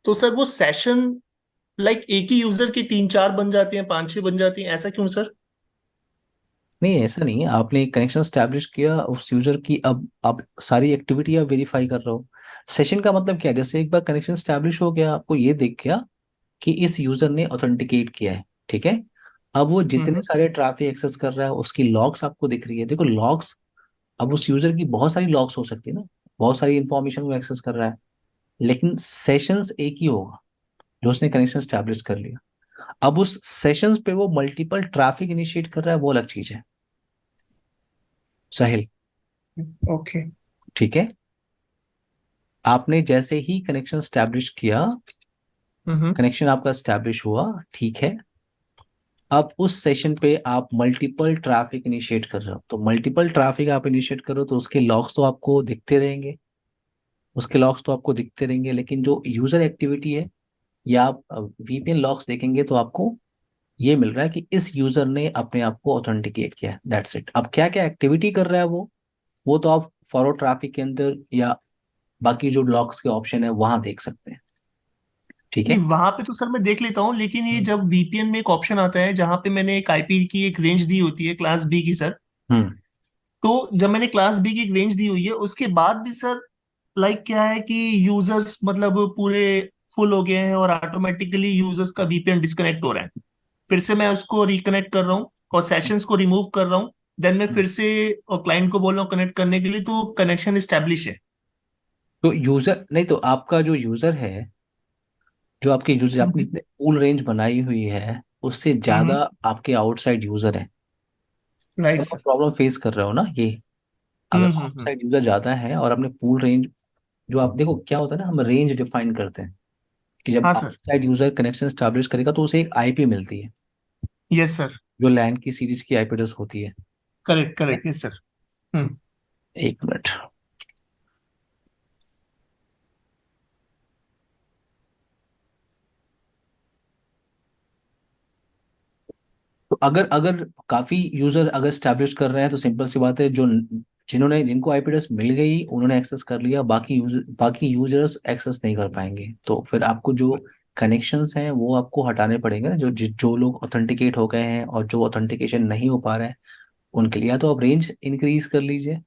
तो सर वो सेशन लाइक एक ही यूजर के 3-4 बन जाते हैं, 5-6 बन जाते हैं, ऐसा क्यों सर? नहीं, ऐसा नहीं है। आपने कनेक्शन स्टैब्लिश किया उस यूजर की, अब आप सारी एक्टिविटी आप वेरीफाई कर रहे हो। सेशन का मतलब क्या है? जैसे एक बार कनेक्शन स्टैब्लिश हो गया, आपको ये दिख गया कि इस यूजर ने ऑथेंटिकेट किया है, ठीक है। अब वो जितने हम्म। सारे ट्रैफिक एक्सेस कर रहा है उसकी लॉग्स आपको दिख रही है। देखो लॉग्स, अब उस यूजर की बहुत सारी लॉग्स हो सकती है ना, बहुत सारी इंफॉर्मेशन वो एक्सेस कर रहा है, लेकिन सेशंस एक ही होगा जो उसने कनेक्शन स्टैब्लिश कर लिया। अब उस सेशंस पे वो मल्टीपल ट्रैफिक इनिशिएट कर रहा है, वो अलग चीज है साहिल। ओके। ठीक है, आपने जैसे ही कनेक्शन स्टैब्लिश किया, हम्म। कनेक्शन आपका स्टैब्लिश हुआ, ठीक है। अब उस सेशन पे आप मल्टीपल ट्रैफिक इनिशिएट कर रहे हो, तो मल्टीपल ट्रैफिक आप इनिशिएट करो तो उसके लॉग्स तो आपको दिखते रहेंगे, लेकिन जो यूजर एक्टिविटी है, या आप VPN लॉग्स देखेंगे तो आपको ये मिल रहा है कि इस यूजर ने अपने आप को ऑथेंटिकेट किया है। That's it. अब क्या क्या एक्टिविटी कर रहा है वो तो आप फॉरवर्ड ट्रैफिक के अंदर या बाकी जो लॉग्स के ऑप्शन है वहां देख सकते हैं। ठीक नहीं, है। वहां पे तो सर मैं देख लेता हूँ, लेकिन ये हम्म। जब वीपीएन में एक ऑप्शन आता है जहां पे मैंने एक आईपी की एक रेंज दी होती है क्लास बी की सर, हम्म। तो जब मैंने क्लास बी की एक रेंज दी हुई है उसके बाद भी सर लाइक क्या है कि यूजर्स मतलब पूरे फुल हो गए हैं और ऑटोमेटिकली यूजर्स का वीपीएन डिस्कनेक्ट हो रहा है। फिर से मैं उसको रिकनेक्ट कर रहा हूँ और सेशंस को रिमूव कर रहा हूँ, देन मैं हम्म। फिर से और क्लाइंट को बोल रहा हूँ कनेक्ट करने के लिए, तो कनेक्शन स्टैब्लिश है। तो यूजर नहीं, तो आपका जो यूजर है, जो आपके यूजर, आपने पूल रेंज बनाई हुई है उससे ज्यादा आपके आउटसाइड यूजर है। राइट तो आप सर। प्रॉब्लम फेस कर रहे हो ना ये। अगर हम्म। आउटसाइड यूजर ज्यादा है और अपने पूल रेंज, जो आप देखो क्या होता है ना, हम रेंज डिफाइन करते हैं कि जब हाँ sir. Outside user connection establish करेगा तो उसे एक आईपी मिलती है, यस सर। जो लैन की सीरीज की आईपी एड्रेस होती है। करेक्ट ठीक है? Correct, yes sir. हम्म। एक मिनट। तो अगर अगर काफी यूजर अगर स्टैब्लिश कर रहे हैं तो सिंपल सी बात है, जो जिन्होंने जिनको आईपी एड्रेस मिल गई उन्होंने एक्सेस कर लिया, बाकी यूजर्स एक्सेस नहीं कर पाएंगे। तो फिर आपको जो कनेक्शंस हैं वो आपको हटाने पड़ेंगे ना, जो लोग ऑथेंटिकेट हो गए हैं और जो ऑथेंटिकेशन नहीं हो पा रहे हैं उनके लिए, या तो आप रेंज इंक्रीज कर लीजिए।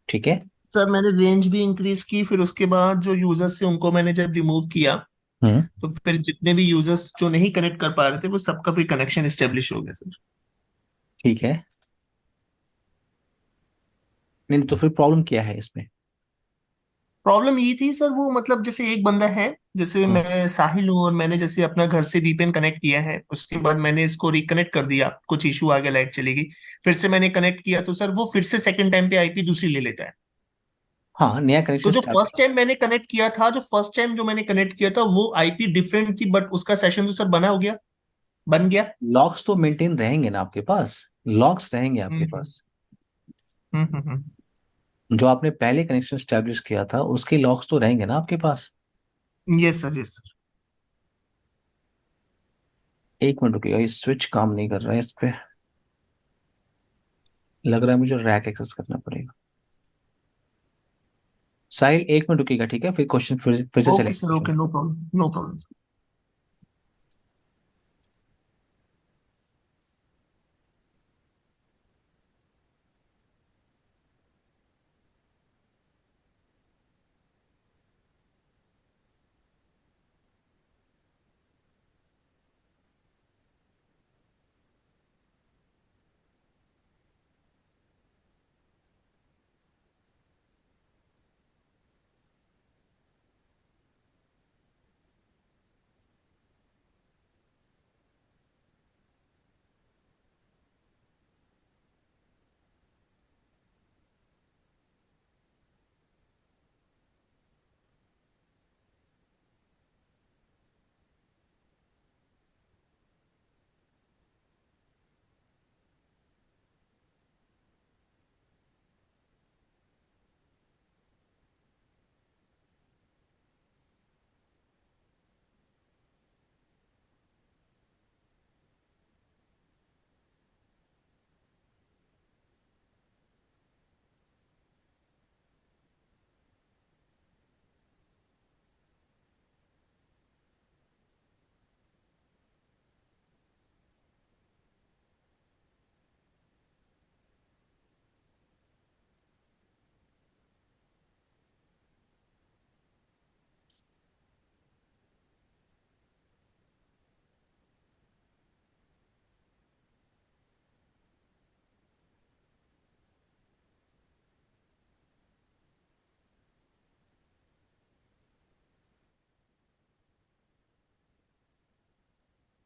ठीक है। सर मैंने रेंज भी इंक्रीज की, फिर उसके बाद जो यूजर्स थे उनको मैंने जब रिमूव किया, हम्म। तो फिर जितने भी यूजर्स जो नहीं कनेक्ट कर पा रहे थे वो सबका फिर कनेक्शन स्टेब्लिश हो गया सर। ठीक है। नहीं तो फिर प्रॉब्लम क्या है इसमें? प्रॉब्लम ये थी सर, वो मतलब जैसे एक बंदा है, जैसे हम्म। मैं साहिल हूँ और मैंने जैसे अपना घर से वीपीएन कनेक्ट किया है, उसके बाद मैंने इसको रिकनेक्ट कर दिया, कुछ इशू आ गया, लाइट चली गई, फिर से मैंने कनेक्ट किया तो सर वो फिर से सेकंड टाइम पे आईपी दूसरी ले लेता है। हाँ, नया तो कनेक्शन जो स्टैब्लिश। फर्स्ट टाइम मैंने कनेक्ट किया था, जो फर्स्ट टाइम जो मैंने कनेक्ट किया था वो आईपी डिफरेंट थी, बट उसका सेशन तो सर बना हो गया, बन गया। लॉग्स तो मेंटेन रहेंगे ना आपके पास, लॉग्स रहेंगे आपके हम्म पास। हम्म। जो आपने पहले कनेक्शन स्टैब्लिश किया था उसके लॉग्स तो रहेंगे ना आपके पास। Yes sir yes sir. एक मिनट रुकिएगा, ये स्विच काम नहीं कर रहा है इस पे। लग रहा है मुझे रैक एक्सेस करना पड़ेगा। साहिल 1 मिनट रुकेगा, ठीक है, फिर क्वेश्चन फिर से ओके सर, चलेगा। Okay, no problem, no problem.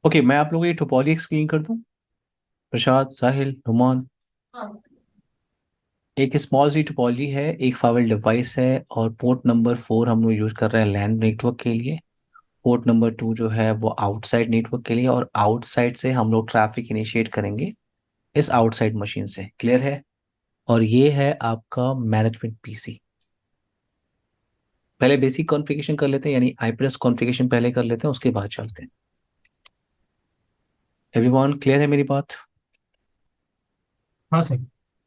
Okay, मैं आप लोगों को ये टोपोलॉजी एक्सप्लेन कर दूं। प्रसाद, साहिल, नुमान। एक स्मॉल सी टोपोलॉजी है, एक फाइवल डिवाइस है, और पोर्ट नंबर 4 हम लोग यूज कर रहे हैं लैन नेटवर्क के लिए। पोर्ट नंबर 2 जो है वो आउटसाइड नेटवर्क के लिए, और आउटसाइड से हम लोग ट्रैफिक इनिशिएट करेंगे इस आउटसाइड मशीन से। क्लियर है? और ये है आपका मैनेजमेंट पीसी। पहले बेसिक कॉन्फ़िगरेशन कर लेते हैं, यानी आईपीएस कॉन्फ़िगरेशन पहले कर लेते हैं, उसके बाद चलते हैं। एवरीवन क्लियर है मेरी बात? हाँ सर।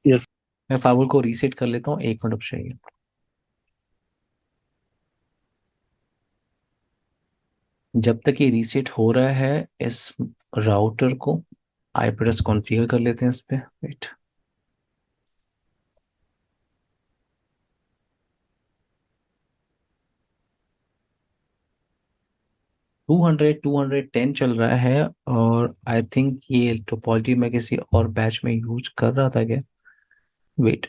Yes. मैं फाइल को रीसेट कर लेता हूँ, 1 मिनट रुक जाइए। जब तक ये रीसेट हो रहा है, इस राउटर को आईपीएस कॉन्फ़िगर कर लेते हैं इस पे। वेट। 210 चल रहा है, और आई थिंक ये टोपोलॉजी मैं किसी और बैच में यूज कर रहा था क्या? वेट,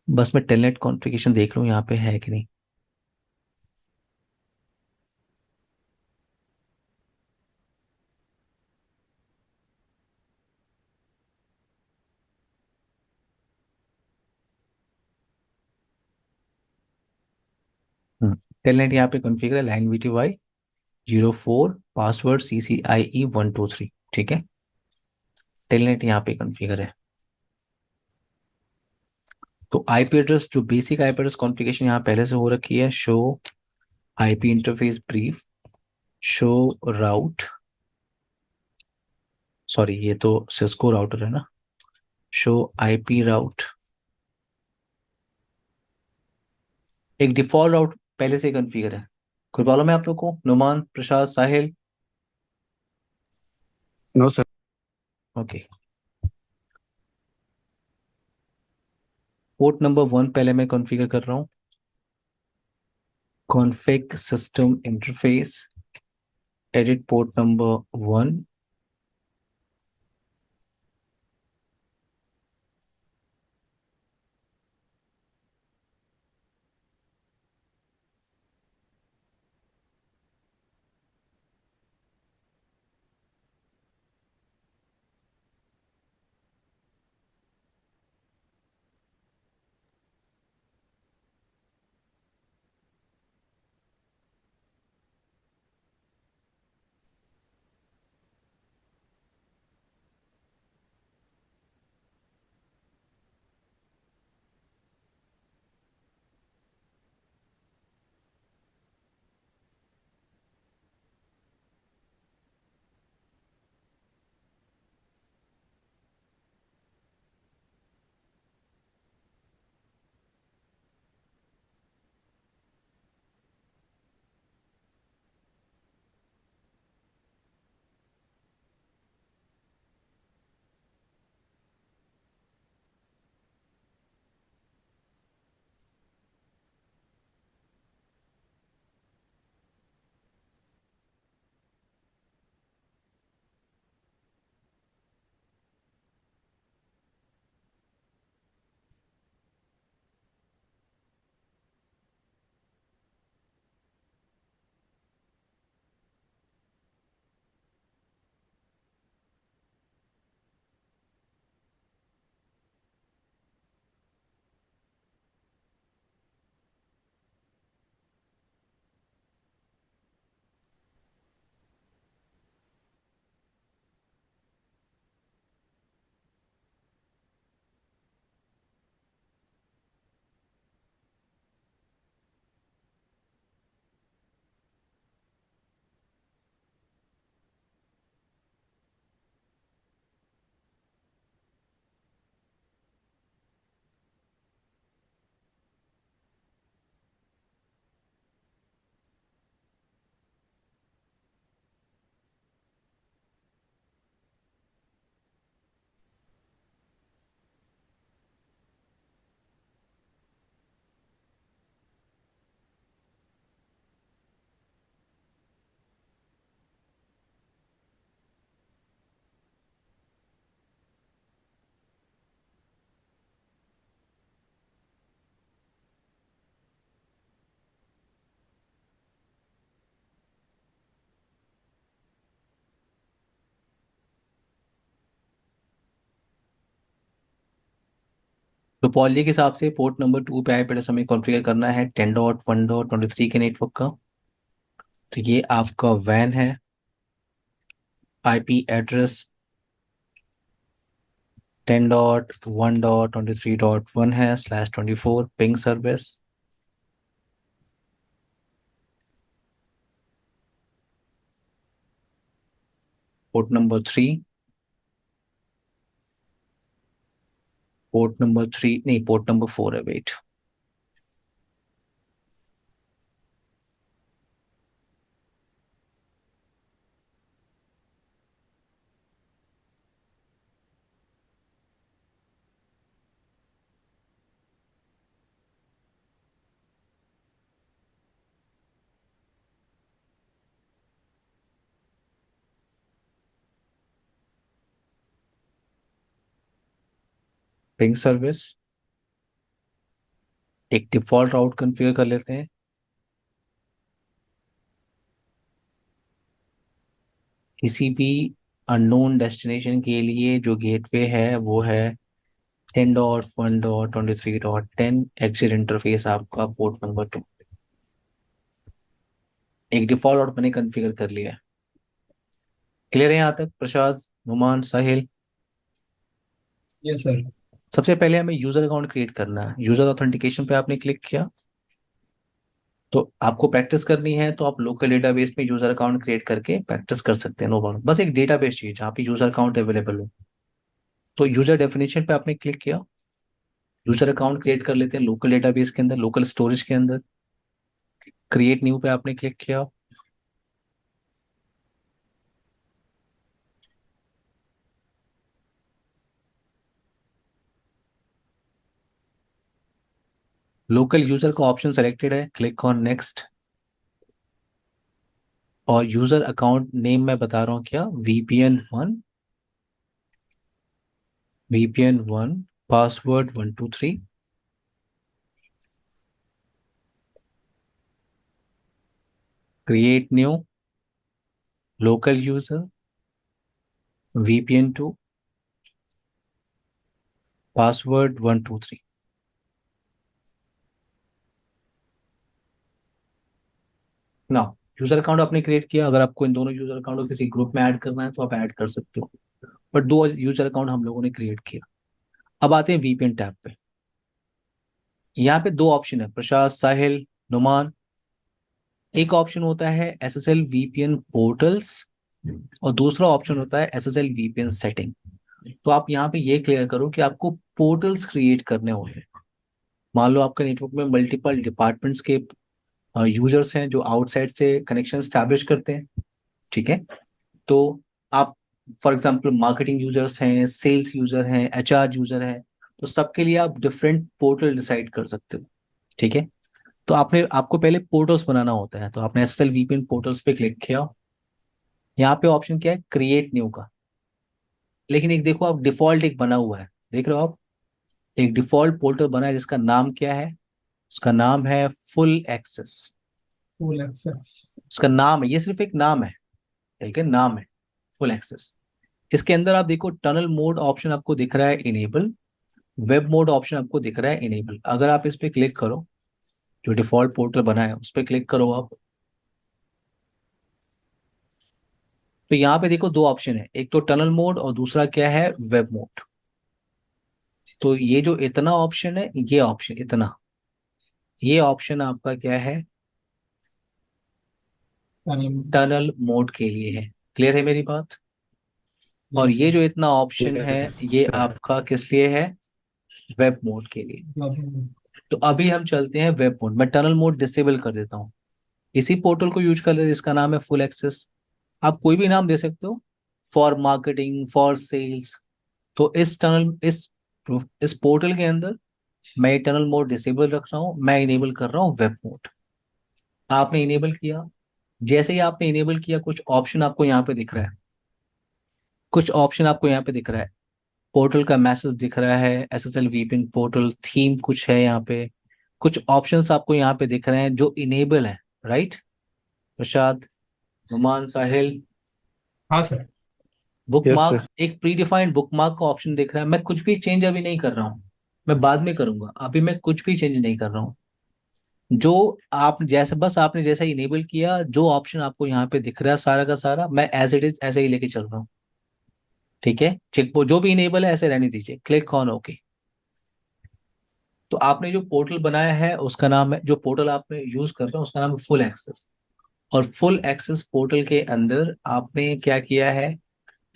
बस मैं टेलनेट कॉन्फ़िगरेशन देख लूँ यहाँ पे है कि नहीं। टेलनेट यहाँ पे कॉन्फ़िगर है, लाइन VTY 04, पासवर्ड CCIE123। ठीक है, टेलनेट यहाँ पे कॉन्फ़िगर है। तो आईपी एड्रेस, जो बेसिक आईपी एड्रेस कॉन्फ़िगरेशन यहाँ पहले से हो रखी है, show IP interface brief, show route, sorry ये तो सिस्को राउटर है ना, शो आईपी राउट। एक डिफॉल्ट राउट पहले से कॉन्फ़िगर है। कोई प्रॉब्लम है आप लोग को? नुमान, प्रसाद, साहिल? No, sir. Okay. Port number 1 पहले मैं कॉन्फ़िगर कर रहा हूँ। Config system interface, edit port number 1। तो पॉलिसी के हिसाब से पोर्ट नंबर 2 पे आईपी एड्रेस हमें कॉन्फ़िगर करना है 10.1.23 के नेटवर्क का। तो ये आपका वैन है, आईपी एड्रेस 10.1.23.1 है /24 ping service. Port number 3, port number 3 नहीं, पोर्ट नंबर 4 है, वेट। पिंग सर्विस एक डिफॉल्ट राउट कॉन्फ़िगर कर लेते हैं। किसी भी अननोन डेस्टिनेशन के लिए जो गेटवे है वो है 10.1.23.10 एग्जिट इंटरफेस आपका पोर्ट नंबर 2। एक डिफॉल्ट राउट मैंने कॉन्फ़िगर कर लिया है। क्लियर है यहाँ तक प्रसाद, नुमान, साहिल? Yes sir. सबसे पहले हमें यूजर अकाउंट क्रिएट करना है। यूजर ऑथेंटिकेशन पे आपने क्लिक किया तो आपको प्रैक्टिस करनी है तो आप लोकल डेटाबेस में यूजर अकाउंट क्रिएट करके प्रैक्टिस कर सकते हैं, नो प्रॉब्लम। बस एक डेटाबेस चाहिए जहाँ पे यूजर अकाउंट अवेलेबल हो। तो यूजर डेफिनेशन पे आपने क्लिक किया, यूजर अकाउंट क्रिएट कर लेते हैं लोकल डेटाबेस के अंदर, लोकल स्टोरेज के अंदर। क्रिएट न्यू पे आपने क्लिक किया, लोकल यूजर का ऑप्शन सेलेक्टेड है, क्लिक ऑन नेक्स्ट। और यूजर अकाउंट नेम मैं बता रहा हूँ क्या, VPN1, VPN1, password 123। Create new, local user, VPN2, password 123। ना, यूजर अकाउंट आपने क्रिएट किया। अगर आपको इन दोनों यूजर अकाउंट को किसी ग्रुप में ऐड करना है तो आप ऐड कर सकते हो, बट दो यूजर अकाउंट हम लोगों ने क्रिएट किया। अब आते हैं VPN टैब पे। यहाँ पे दो ऑप्शन है प्रसाद, साहिल, नुमान। एक ऑप्शन होता है SSL VPN पोर्टल्स और दूसरा ऑप्शन होता है SSL VPN सेटिंग। तो आप यहाँ पे ये क्लियर करो कि आपको पोर्टल्स क्रिएट करने होते हैं। मान लो आपके नेटवर्क में मल्टीपल डिपार्टमेंट्स के यूजर्स हैं जो आउटसाइड से कनेक्शन स्टैब्लिश करते हैं, ठीक है। तो आप फॉर एग्जांपल मार्केटिंग यूजर्स हैं, सेल्स यूजर हैं, HR यूजर हैं, तो सबके लिए आप डिफरेंट पोर्टल डिसाइड कर सकते हो, ठीक है। तो आपको पहले पोर्टल्स बनाना होता है, तो आपने SSL VPN पोर्टल्स पे क्लिक किया। यहाँ पे ऑप्शन क्या है, क्रिएट न्यू का। लेकिन एक देखो आप, डिफॉल्ट एक बना हुआ है, देख रहे हो आप, एक डिफॉल्ट पोर्टल बना है जिसका नाम क्या है, उसका नाम है फुल एक्सेस। Full access. उसका नाम है, ये सिर्फ एक नाम है, ठीक है, नाम है फुल एक्सेस। इसके अंदर आप देखो टनल मोड ऑप्शन आपको दिख रहा है इनेबल, वेब मोड ऑप्शन आपको दिख रहा है इनेबल। अगर आप इस पे क्लिक करो, जो डिफॉल्ट पोर्टल बना है उस पे क्लिक करो आप, तो यहाँ पे देखो दो ऑप्शन है, एक तो टनल मोड और दूसरा क्या है, वेब मोड। तो ये जो इतना ऑप्शन है, ये ऑप्शन इतना, ये ऑप्शन आपका क्या है, टनल मोड के लिए है। क्लियर है मेरी बात? और यस ये जो इतना ऑप्शन है ये सर। आपका किस लिए है, वेब मोड के लिए। सर। तो अभी हम चलते हैं वेब मोड। मैं टनल मोड डिसेबल कर देता हूँ, इसी पोर्टल को यूज कर लेते हैं, इसका नाम है फुल एक्सेस। आप कोई भी नाम दे सकते हो, फॉर मार्केटिंग, फॉर सेल्स। तो इस पोर्टल के अंदर मैं टनल मोड डिसेबल रख रहा हूँ, मैं इनेबल कर रहा हूँ वेब मोड। आपने इनेबल किया, जैसे ही आपने इनेबल किया कुछ ऑप्शन आपको यहाँ पे दिख रहा है, कुछ ऑप्शन आपको यहाँ पे दिख रहा है, पोर्टल का मैसेज दिख रहा है, SSL VPN पोर्टल थीम कुछ है यहाँ पे, कुछ ऑप्शंस आपको यहाँ पे दिख रहे हैं जो इनेबल है, राइट प्रसाद, नुमान, साहिल? हाँ सर। Yes bookmark, sir. एक प्री डिफाइंड बुकमार्क का ऑप्शन दिख रहा है, मैं कुछ भी चेंज अभी नहीं कर रहा हूँ, मैं बाद में करूंगा, अभी मैं कुछ भी चेंज नहीं कर रहा हूँ। जो आप जैसे, बस आपने जैसा इनेबल किया, जो ऑप्शन आपको यहाँ पे दिख रहा है सारा का सारा, मैं एज इट इज ऐसे ही लेके चल रहा हूँ। ठीक है, चेक वो जो भी इनेबल है ऐसे रहने दीजिए, क्लिक ऑन ओके। तो आपने जो पोर्टल बनाया है उसका नाम है, जो पोर्टल आपने यूज कर रहे हैं उसका नाम है फुल एक्सेस। और फुल एक्सेस पोर्टल के अंदर आपने क्या किया है,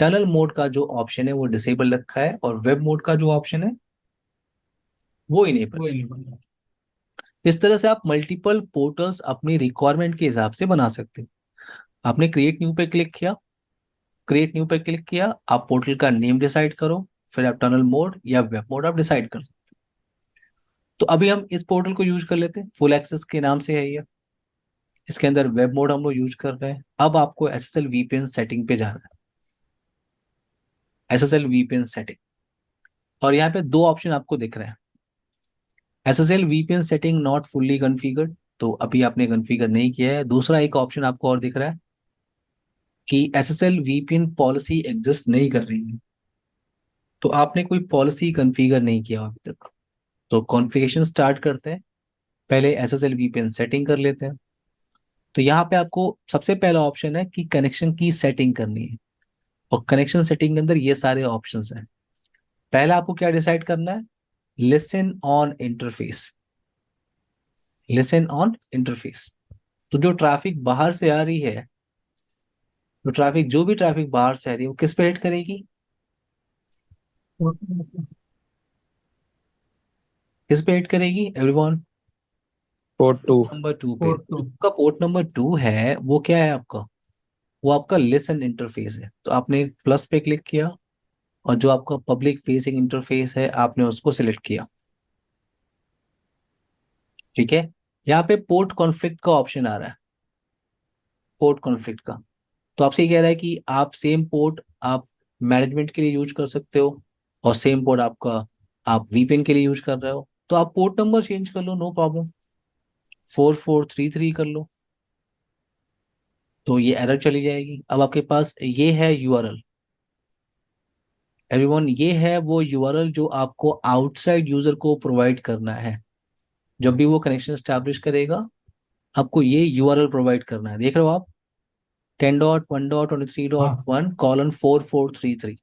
टनल मोड का जो ऑप्शन है वो डिसेबल रखा है, और वेब मोड का जो ऑप्शन है वो इनेबल। वही नहीं बन रहा। इस तरह से आप मल्टीपल पोर्टल्स अपनी रिक्वायरमेंट के हिसाब से बना सकते हैं। आपने क्रिएट न्यू पे क्लिक किया, क्रिएट न्यू पे क्लिक किया, आप पोर्टल का नेम डिसाइड करो, फिर आप टनल मोड या वेब मोड आप डिसाइड कर सकते हैं। तो अभी हम इस पोर्टल को यूज कर लेते हैं, फुल एक्सेस के नाम से है ये। इसके अंदर वेब मोड हम लोग यूज कर रहे हैं। अब आपको एसएसएल वीपीएन सेटिंग पे जाना है, एसएसएल वीपीएन सेटिंग। और यहाँ पे दो ऑप्शन आपको दिख रहे हैं, SSL VPN setting not fully configured, तो अभी आपने कॉन्फ़िगर नहीं किया है। दूसरा एक ऑप्शन आपको और दिख रहा है कि एसएसएल वीपीएन पॉलिसी एग्जिस्ट नहीं कर रही है, तो आपने कोई पॉलिसी कॉन्फ़िगर नहीं किया अभी तक। तो कॉन्फ़िगरेशन स्टार्ट करते हैं, पहले एसएसएल वीपीएन सेटिंग कर लेते हैं। तो यहाँ पे आपको सबसे पहला ऑप्शन है कि कनेक्शन की सेटिंग करनी है, और कनेक्शन सेटिंग के अंदर ये सारे ऑप्शंस हैं। पहला आपको क्या डिसाइड करना है, listen on interface, listen on interface. तो जो ट्रैफिक बाहर से आ रही है, जो भी ट्रैफिक बाहर से आ रही है वो किस पे हिट करेगी, किस पे हिट करेगी एवरीवन, Port 2. नंबर टू पे। पोर्ट जो टू। आपका पोर्ट नंबर 2 है वो क्या है आपका, वो आपका लिसन इंटरफेस है। तो आपने प्लस पे क्लिक किया, और जो आपका पब्लिक फेसिंग इंटरफेस है आपने उसको सिलेक्ट किया। ठीक है, यहाँ पे पोर्ट कॉन्फ्लिक्ट का ऑप्शन आ रहा है, पोर्ट कॉन्फ्लिक्ट का। तो आपसे ये कह रहा है कि आप सेम पोर्ट आप मैनेजमेंट के लिए यूज कर सकते हो, और सेम पोर्ट आपका आप वीपीएन के लिए यूज कर रहे हो, तो आप पोर्ट नंबर चेंज कर लो, नो प्रॉब्लम, 4433 कर लो, तो ये एरर चली जाएगी। अब आपके पास ये है यूआरएल, एवरीवन, ये है वो यूआरएल जो आपको आउटसाइड यूजर को प्रोवाइड करना है। जब भी वो कनेक्शन स्टैब्लिश करेगा, आपको ये यूआरएल प्रोवाइड करना है। देख रहे हो आप, 10.1.23.1 हाँ कॉलन 4433।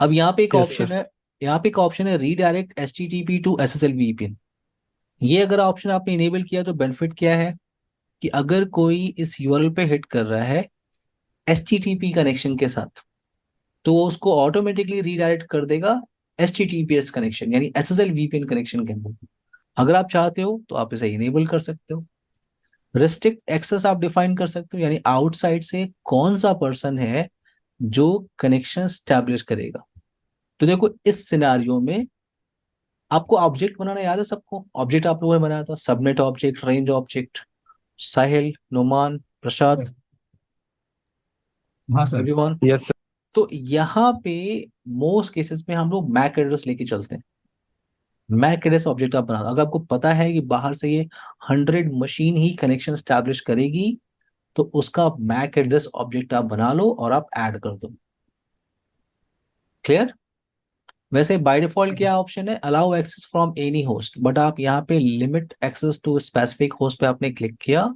अब यहाँ पे एक Yes, ऑप्शन sir. है, यहाँ पे एक ऑप्शन है redirect HTTP to SSL VPN. ये अगर ऑप्शन आपने इनेबल किया तो बेनिफिट क्या है, कि अगर कोई इस यूआरएल पे हिट कर रहा है एचटीटीपी कनेक्शन के साथ, तो वो उसको ऑटोमेटिकली रीडायरेक्ट कर देगा एचटीटीपीएस कनेक्शन, यानी एसएसएल वीपीएन कनेक्शन के अंदर। अगर आप चाहते हो तो आप इसे इनेबल कर सकते हो। रिस्ट्रिक्ट एक्सेस आप डिफाइन कर सकते हो, यानी आउटसाइड से कौन सा पर्सन है जो कनेक्शन स्टैब्लिश करेगा। तो देखो इस सिनारियो में आपको ऑब्जेक्ट बनाना याद है सबको, ऑब्जेक्ट आप लोगों ने बनाया था, सबनेट ऑब्जेक्ट, रेंज ऑब्जेक्ट, साहिल, नुमान, प्रसाद, सर। हाँ सर। एवरीवन। Yes, sir. तो यहाँ पे मोस्ट केसेस में हम लोग मैक एड्रेस लेके चलते हैं। मैक एड्रेस ऑब्जेक्ट आप बना दो, अगर आपको पता है कि बाहर से ये 100 मशीन ही कनेक्शन स्टैब्लिश करेगी, तो उसका मैक एड्रेस ऑब्जेक्ट आप बना लो और आप ऐड कर दो। क्लियर। वैसे बाय डिफॉल्ट क्या ऑप्शन है, allow access from any host, but आप यहाँ पे limit access to specific host पे आपने क्लिक किया,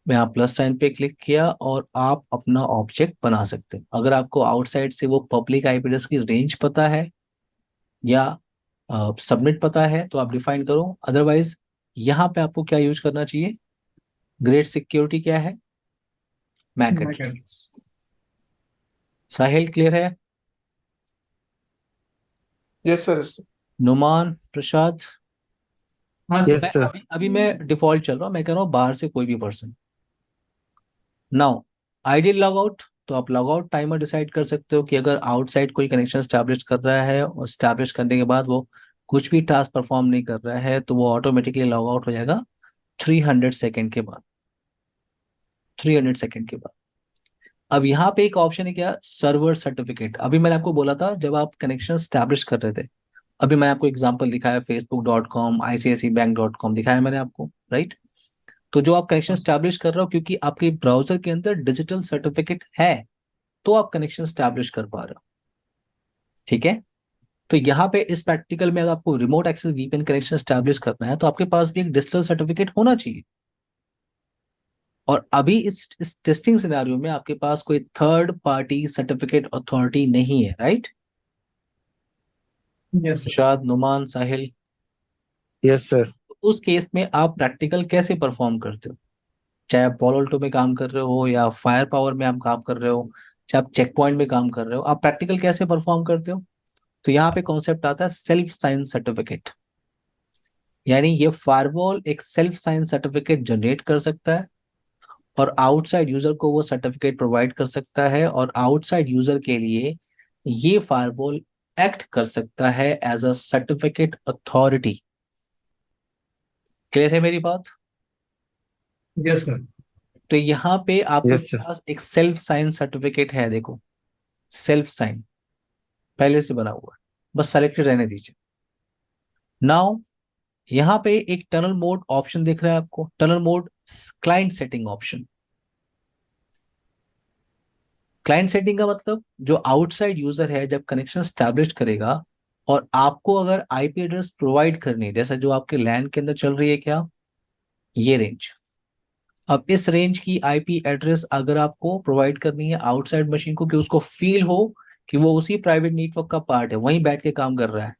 यहाँ प्लस साइन पे क्लिक किया, और आप अपना ऑब्जेक्ट बना सकते हो। अगर आपको आउटसाइड से वो पब्लिक आईपी एड्रेस की रेंज पता है या सबनेट पता है तो आप डिफाइन करो, अदरवाइज यहाँ पे आपको क्या यूज करना चाहिए, ग्रेट सिक्योरिटी क्या है, मैक मैक एड्रेस। एड्रेस। साहिल क्लियर है, यस सर। नुमान, प्रसाद। हाँ Yes, सर। मैं sir. अभी अभी मैं डिफॉल्ट चल रहा हूँ, मैं कह रहा हूँ बाहर से कोई भी person. Now ideal log out, तो आप लॉग आउट टाइमर डिसाइड कर सकते हो कि अगर आउटसाइड कोई कनेक्शन स्टैब्लिश कर रहा है और स्टैब्लिश करने के बाद वो कुछ भी टास्क परफॉर्म नहीं कर रहा है, तो वो ऑटोमेटिकली लॉग आउट हो जाएगा 300 सेकेंड के बाद, 300 सेकेंड के बाद। अब यहाँ पे एक ऑप्शन है क्या, सर्वर सर्टिफिकेट। अभी मैंने आपको बोला था जब आप कनेक्शन स्टैब्लिश कर रहे थे, अभी मैंने आपको एग्जांपल दिखाया, facebook.com, icicibank.com दिखाया मैंने आपको, राइट। तो जो आप कनेक्शन हाँ सर। स्टैब्लिश कर रहे हो, क्योंकि आपके ब्राउजर के अंदर डिजिटल सर्टिफिकेट है, तो आप कनेक्शन स्टैब्लिश कर पा रहे हो। ठीक है, तो यहाँ पे इस प्रैक्टिकल में अगर आपको remote access VPN connection establish करना है तो आपके पास भी एक डिजिटल सर्टिफिकेट होना चाहिए। और अभी इस टेस्टिंग सिनेरियो में आपके पास कोई थर्ड पार्टी सर्टिफिकेट अथॉरिटी नहीं है, राइट? Yes sir. शाद, नुमान, साहिल, यस सर। तो उस केस में आप प्रैक्टिकल कैसे परफॉर्म करते हो? चाहे आप पॉलो अल्टो में काम कर रहे हो या फायर पावर में आप काम कर रहे हो, चाहे आप चेक पॉइंट में काम कर रहे हो, आप प्रैक्टिकल कैसे परफॉर्म करते हो? तो यहाँ पे कॉन्सेप्ट आता है सेल्फ साइन सर्टिफिकेट। यानी ये फायरवॉल एक सेल्फ साइन सर्टिफिकेट जनरेट कर सकता है और आउटसाइड यूजर को वो सर्टिफिकेट प्रोवाइड कर सकता है, और आउटसाइड यूजर के लिए ये फायरवॉल एक्ट कर सकता है as a certificate authority. Clear है मेरी बात? Yes sir. तो यहाँ पे आपके यस सर। पास एक सेल्फ साइन सर्टिफिकेट है, देखो, सेल्फ साइन पहले से बना हुआ है, बस सेलेक्टेड रहने दीजिए। नाउ यहाँ पे एक टनल मोड ऑप्शन दिख रहा है आपको, tunnel mode client setting option. Client setting का मतलब जो आउटसाइड यूजर है जब कनेक्शन स्टैब्लिश करेगा और आपको अगर आईपी एड्रेस प्रोवाइड करनी है, जैसे जो आपके लैन के अंदर चल रही है, क्या ये रेंज, अब इस रेंज की आईपी एड्रेस अगर आपको प्रोवाइड करनी है आउटसाइड मशीन को कि उसको फील हो कि वो उसी प्राइवेट नेटवर्क का पार्ट है, वहीं बैठ के काम कर रहा है,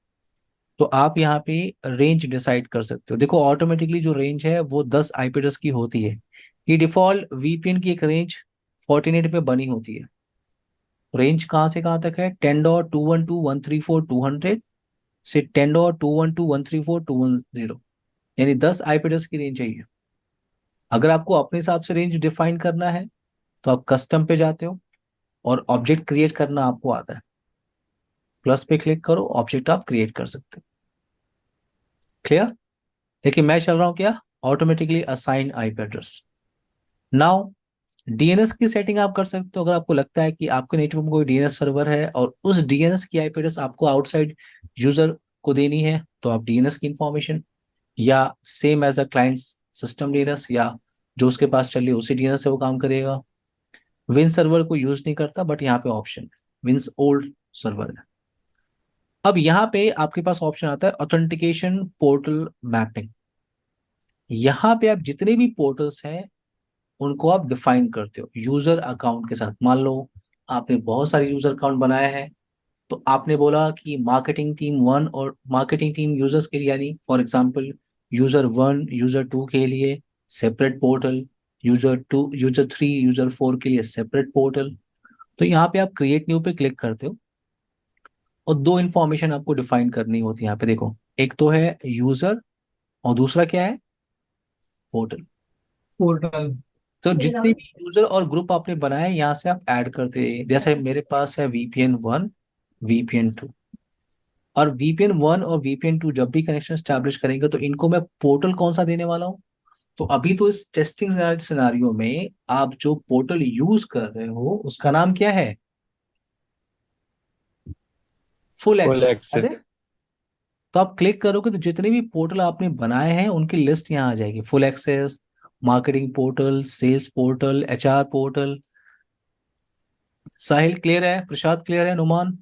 तो आप यहाँ पे रेंज डिसाइड कर सकते हो। देखो ऑटोमेटिकली जो रेंज है वो 10 आईपी एड्रेस की होती है। ये डिफॉल्ट वीपीएन की एक रेंज फोर्टिनेट में बनी होती है। रेंज कहाँ से कहाँ तक है? 10.212.134.200 से 10.212.134.210, यानी 10 आईपी एड्रेस की रेंज है ये। अगर आपको अपने हिसाब से रेंज डिफाइन करना है तो आप कस्टम पे जाते हो और ऑब्जेक्ट क्रिएट करना आपको आता है, प्लस पे क्लिक करो, ऑब्जेक्ट आप क्रिएट कर सकते हो। क्लियर? देखिए मैं चल रहा हूँ क्या, automatically assign IP address. Now DNS की सेटिंग आप कर सकते हो। अगर आपको लगता है कि आपके नेटवर्क में कोई डीएनएस सर्वर है और उस डीएनएस की आईपी एड्रेस आपको आउटसाइड यूजर को देनी है, तो आप डीएनएस की इंफॉर्मेशन या same as a client system DNS या जो उसके पास चल रही है उसी डीएनएस से वो काम करेगा। विन सर्वर को यूज नहीं करता, बट यहाँ पे ऑप्शन है, विंस ओल्ड सर्वर है। अब यहाँ पे आपके पास ऑप्शन आता है ऑथेंटिकेशन पोर्टल मैपिंग। यहाँ पे आप जितने भी पोर्टल्स हैं उनको आप डिफाइन करते हो यूजर अकाउंट के साथ। मान लो आपने बहुत सारे यूजर अकाउंट बनाए हैं, तो आपने बोला कि मार्केटिंग टीम वन और मार्केटिंग टीम यूजर्स के लिए, यानी for example user one user two के लिए separate portal, user two user three user four के लिए सेपरेट पोर्टल। तो यहाँ पे आप क्रिएट न्यू पे क्लिक करते हो और दो इंफॉर्मेशन आपको डिफाइन करनी होती है यहाँ पे, देखो, एक तो है यूजर और दूसरा क्या है? पोर्टल। पोर्टल। तो जितने भी यूजर और ग्रुप आपने बनाए यहाँ से आप ऐड करते हैं। जैसे मेरे पास है वीपीएन वन, वीपीएन टू, और वीपीएन वन और वीपीएन टू जब भी कनेक्शन स्टैब्लिश करेंगे तो इनको मैं पोर्टल कौन सा देने वाला हूँ? तो अभी तो इस टेस्टिंग सिनारियो में आप जो पोर्टल यूज कर रहे हो उसका नाम क्या है? Full full access. एक्सेस। तो आप क्लिक करोगे तो जितने भी पोर्टल आपने बनाए हैं उनकी लिस्ट यहाँ आ जाएगी, full access, marketing portal, sales portal, HR portal. Sahil clear है? प्रसाद क्लियर है? नुमान?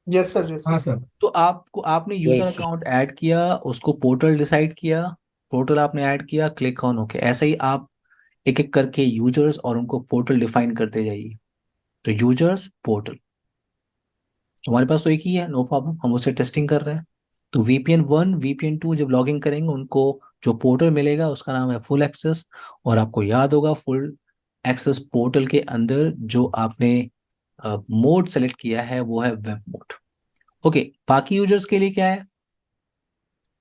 यस सर, यस हाँ सर। सर। तो आपको आपने यूजर यस। अकाउंट ऐड किया, उसको पोर्टल डिसाइड किया, पोर्टल आपने ऐड किया, क्लिक ऑन ओके। ऐसे ही आप एक एक करके यूजर्स और उनको पोर्टल डिफाइन करते जाइए। तो यूजर्स पोर्टल हमारे पास तो एक ही है, नो प्रॉब्लम, हम उससे टेस्टिंग कर रहे हैं। तो वीपीएन वन वीपीएन टू जब लॉगिन करेंगे उनको जो पोर्टल मिलेगा उसका नाम है फुल एक्सेस। और आपको याद होगा फुल एक्सेस पोर्टल के अंदर जो आपने मोड सेलेक्ट किया है वो है वेब मोड। ओके, बाकी यूजर्स के लिए क्या है?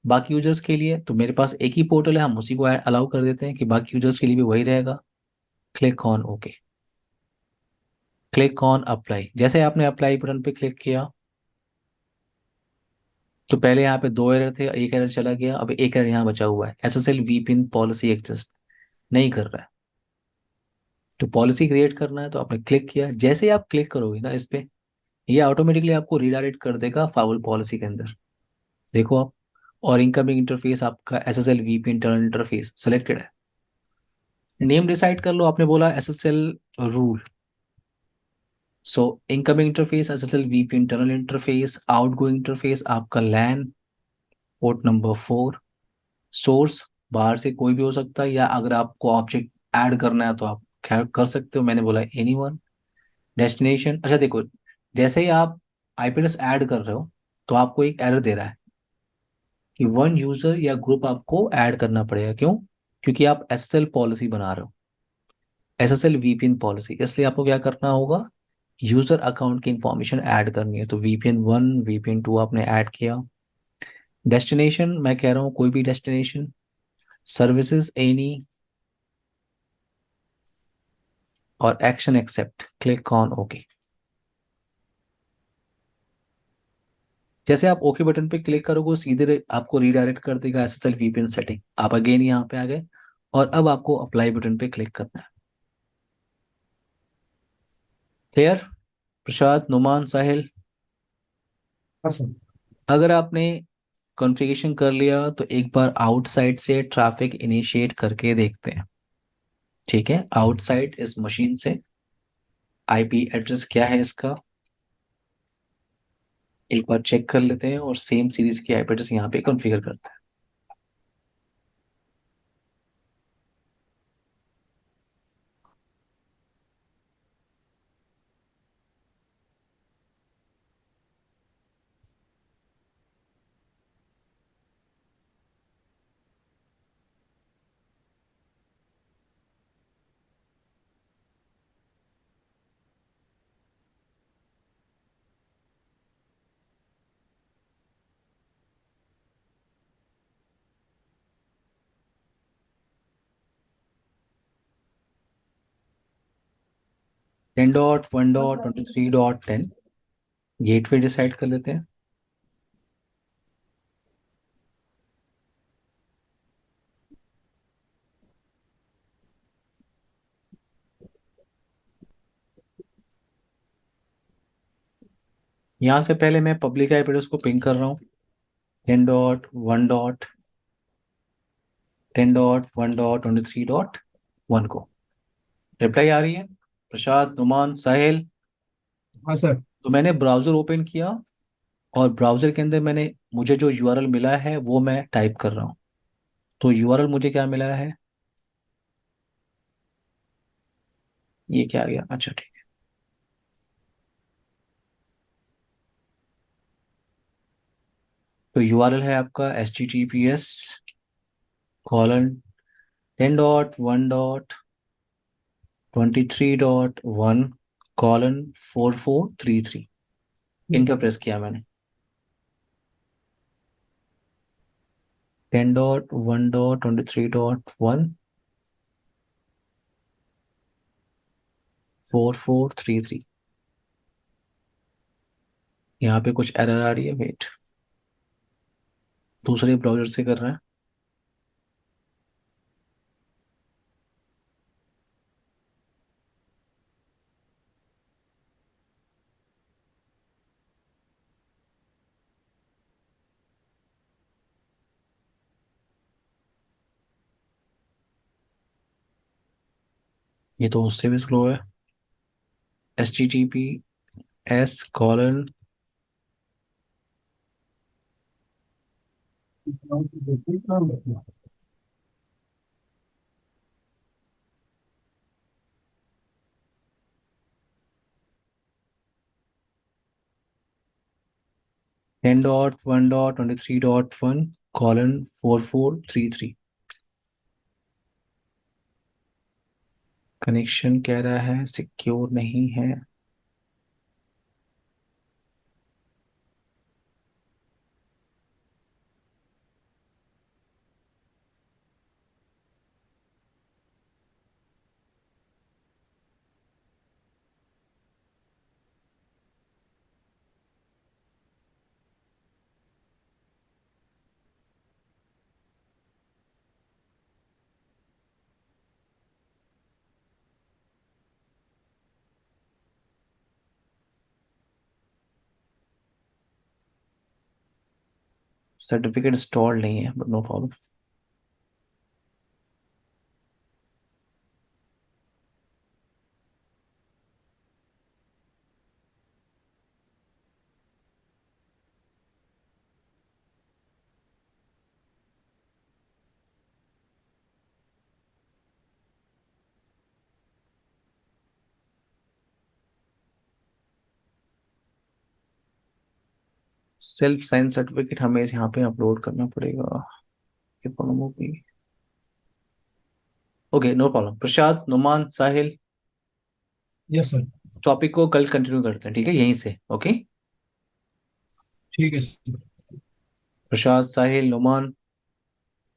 बाकी यूजर्स के लिए तो मेरे पास एक ही पोर्टल है, हम उसी को अलाउ कर देते हैं कि बाकी यूजर्स के लिए भी वही रहेगा। Click on okay, click on apply. जैसे आपने अप्लाई बटन पे क्लिक किया तो पहले यहाँ पे दो एरर थे, एक एरर चला गया, अब एक एरर यहाँ बचा हुआ है, एसएसएल वीपिन पॉलिसी एग्जिस्ट नहीं कर रहा है। तो पॉलिसी क्रिएट करना है तो आपने क्लिक किया, जैसे ही आप क्लिक करोगे ना इस पे, ये ऑटोमेटिकली आपको रिडायरेक्ट कर देगा फाइल पॉलिसी के अंदर। देखो आप, और इनकमिंग इंटरफेस आपका SSL VP internal interface selected है। नेम डिसाइड कर लो, आपने बोला SSL rule, so incoming interface SSL VP internal interface, outgoing interface आपका लैन, पोर्ट नंबर 4, सोर्स बाहर से कोई भी हो सकता है, या अगर आपको ऑब्जेक्ट ऐड करना है तो आप खैर कर सकते हो, मैंने बोला एनीवन। डेस्टिनेशन, अच्छा देखो, जैसे ही आप आईपी एड्रेस ऐड कर रहे हो तो आपको एक एरर दे रहा है कि वन यूजर या ग्रुप आपको ऐड करना पड़ेगा। क्यों? क्योंकि आप एसएसएल पॉलिसी बना रहे हो, एसएसएल वीपीएन पॉलिसी, इसलिए आपको क्या करना होगा, यूजर अकाउंट की इंफॉर्मेशन ऐड करनी है। तो VPN 1 VPN 2 आपने ऐड किया। डेस्टिनेशन मैं कह रहा हूँ कोई भी डेस्टिनेशन, सर्विसेज एनी, और action accept, click on okay. जैसे आप ओके बटन पे क्लिक करोगे वो सीधे आपको रीडायरेक्ट कर देगा एसएसएल वीपीएन सेटिंग। आप अगेन यहाँ पे आ गए और अब आपको अप्लाई बटन पे क्लिक करना है। क्लियर? प्रसाद, नुमान, साहिल, हाँ सर। अगर आपने कॉन्फ़िगरेशन कर लिया तो एक बार आउटसाइड से ट्रैफिक इनिशिएट करके देखते हैं। ठीक है, आउटसाइड इस मशीन से आईपी एड्रेस क्या है इसका, एक बार चेक कर लेते हैं और सेम सीरीज की आईपी एड्रेस यहाँ पे कॉन्फ़िगर करते हैं। $10.1.23.10 गेटवे डिसाइड कर लेते हैं। यहाँ से पहले मैं पब्लिक आईपी एड्रेस को पिंग कर रहा हूँ, 10.1.10.1.23.1 को। रिप्लाई आ रही है? प्रसाद, नुमान, साहिल। हाँ सर। तो मैंने ब्राउजर ओपन किया और ब्राउजर के अंदर मैंने मुझे जो यूआरएल मिला है वो मैं टाइप कर रहा हूँ। तो यूआरएल मुझे क्या मिला है, ये क्या आ गया, अच्छा ठीक है। तो यूआरएल है आपका https://10.1.23.1:4433। इंटर प्रेस किया मैंने। 10.1.23.1:4433। यहाँ पे कुछ एरर आ रही है, वेट, दूसरे ब्राउजर से कर रहे हैं। ये तो उससे भी स्लो है। https:// 10.1.23.1:4433। कनेक्शन कह रहा है सिक्योर नहीं है। सर्टिफिकेट इंस्टॉल नहीं है, but no problem. Self sign certificate हमें यहाँ पे अपलोड करना पड़ेगा। ये प्रॉब्लम होगी। Okay, no problem. Prasad, Numan, Sahil, yes sir. Topic को कल कंटिन्यू करते हैं, ठीक है, यहीं से। ओके, ठीक है सर। प्रसाद, साहिल, नुमान,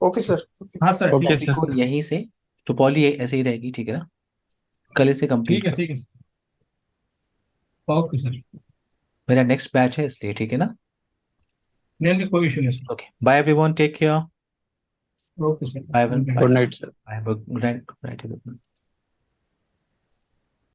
ओके सर। हाँ सर, ठीक ओके है। Topic sir. को यहीं से, तो पॉली ऐसे ही रहेगी, ठीक है ना? कल इसे कंप्लीट ठीक है, कर। ठीक है सर। Okay sir. मेरा नेक्स्ट बैच है इसलिए, ठीक है ना? नहीं नहीं, कोई इशू नहीं sir. Okay, bye everyone, take care. Okay sir. Bye good bye. Good night. Night sir. Bye, good night, good night.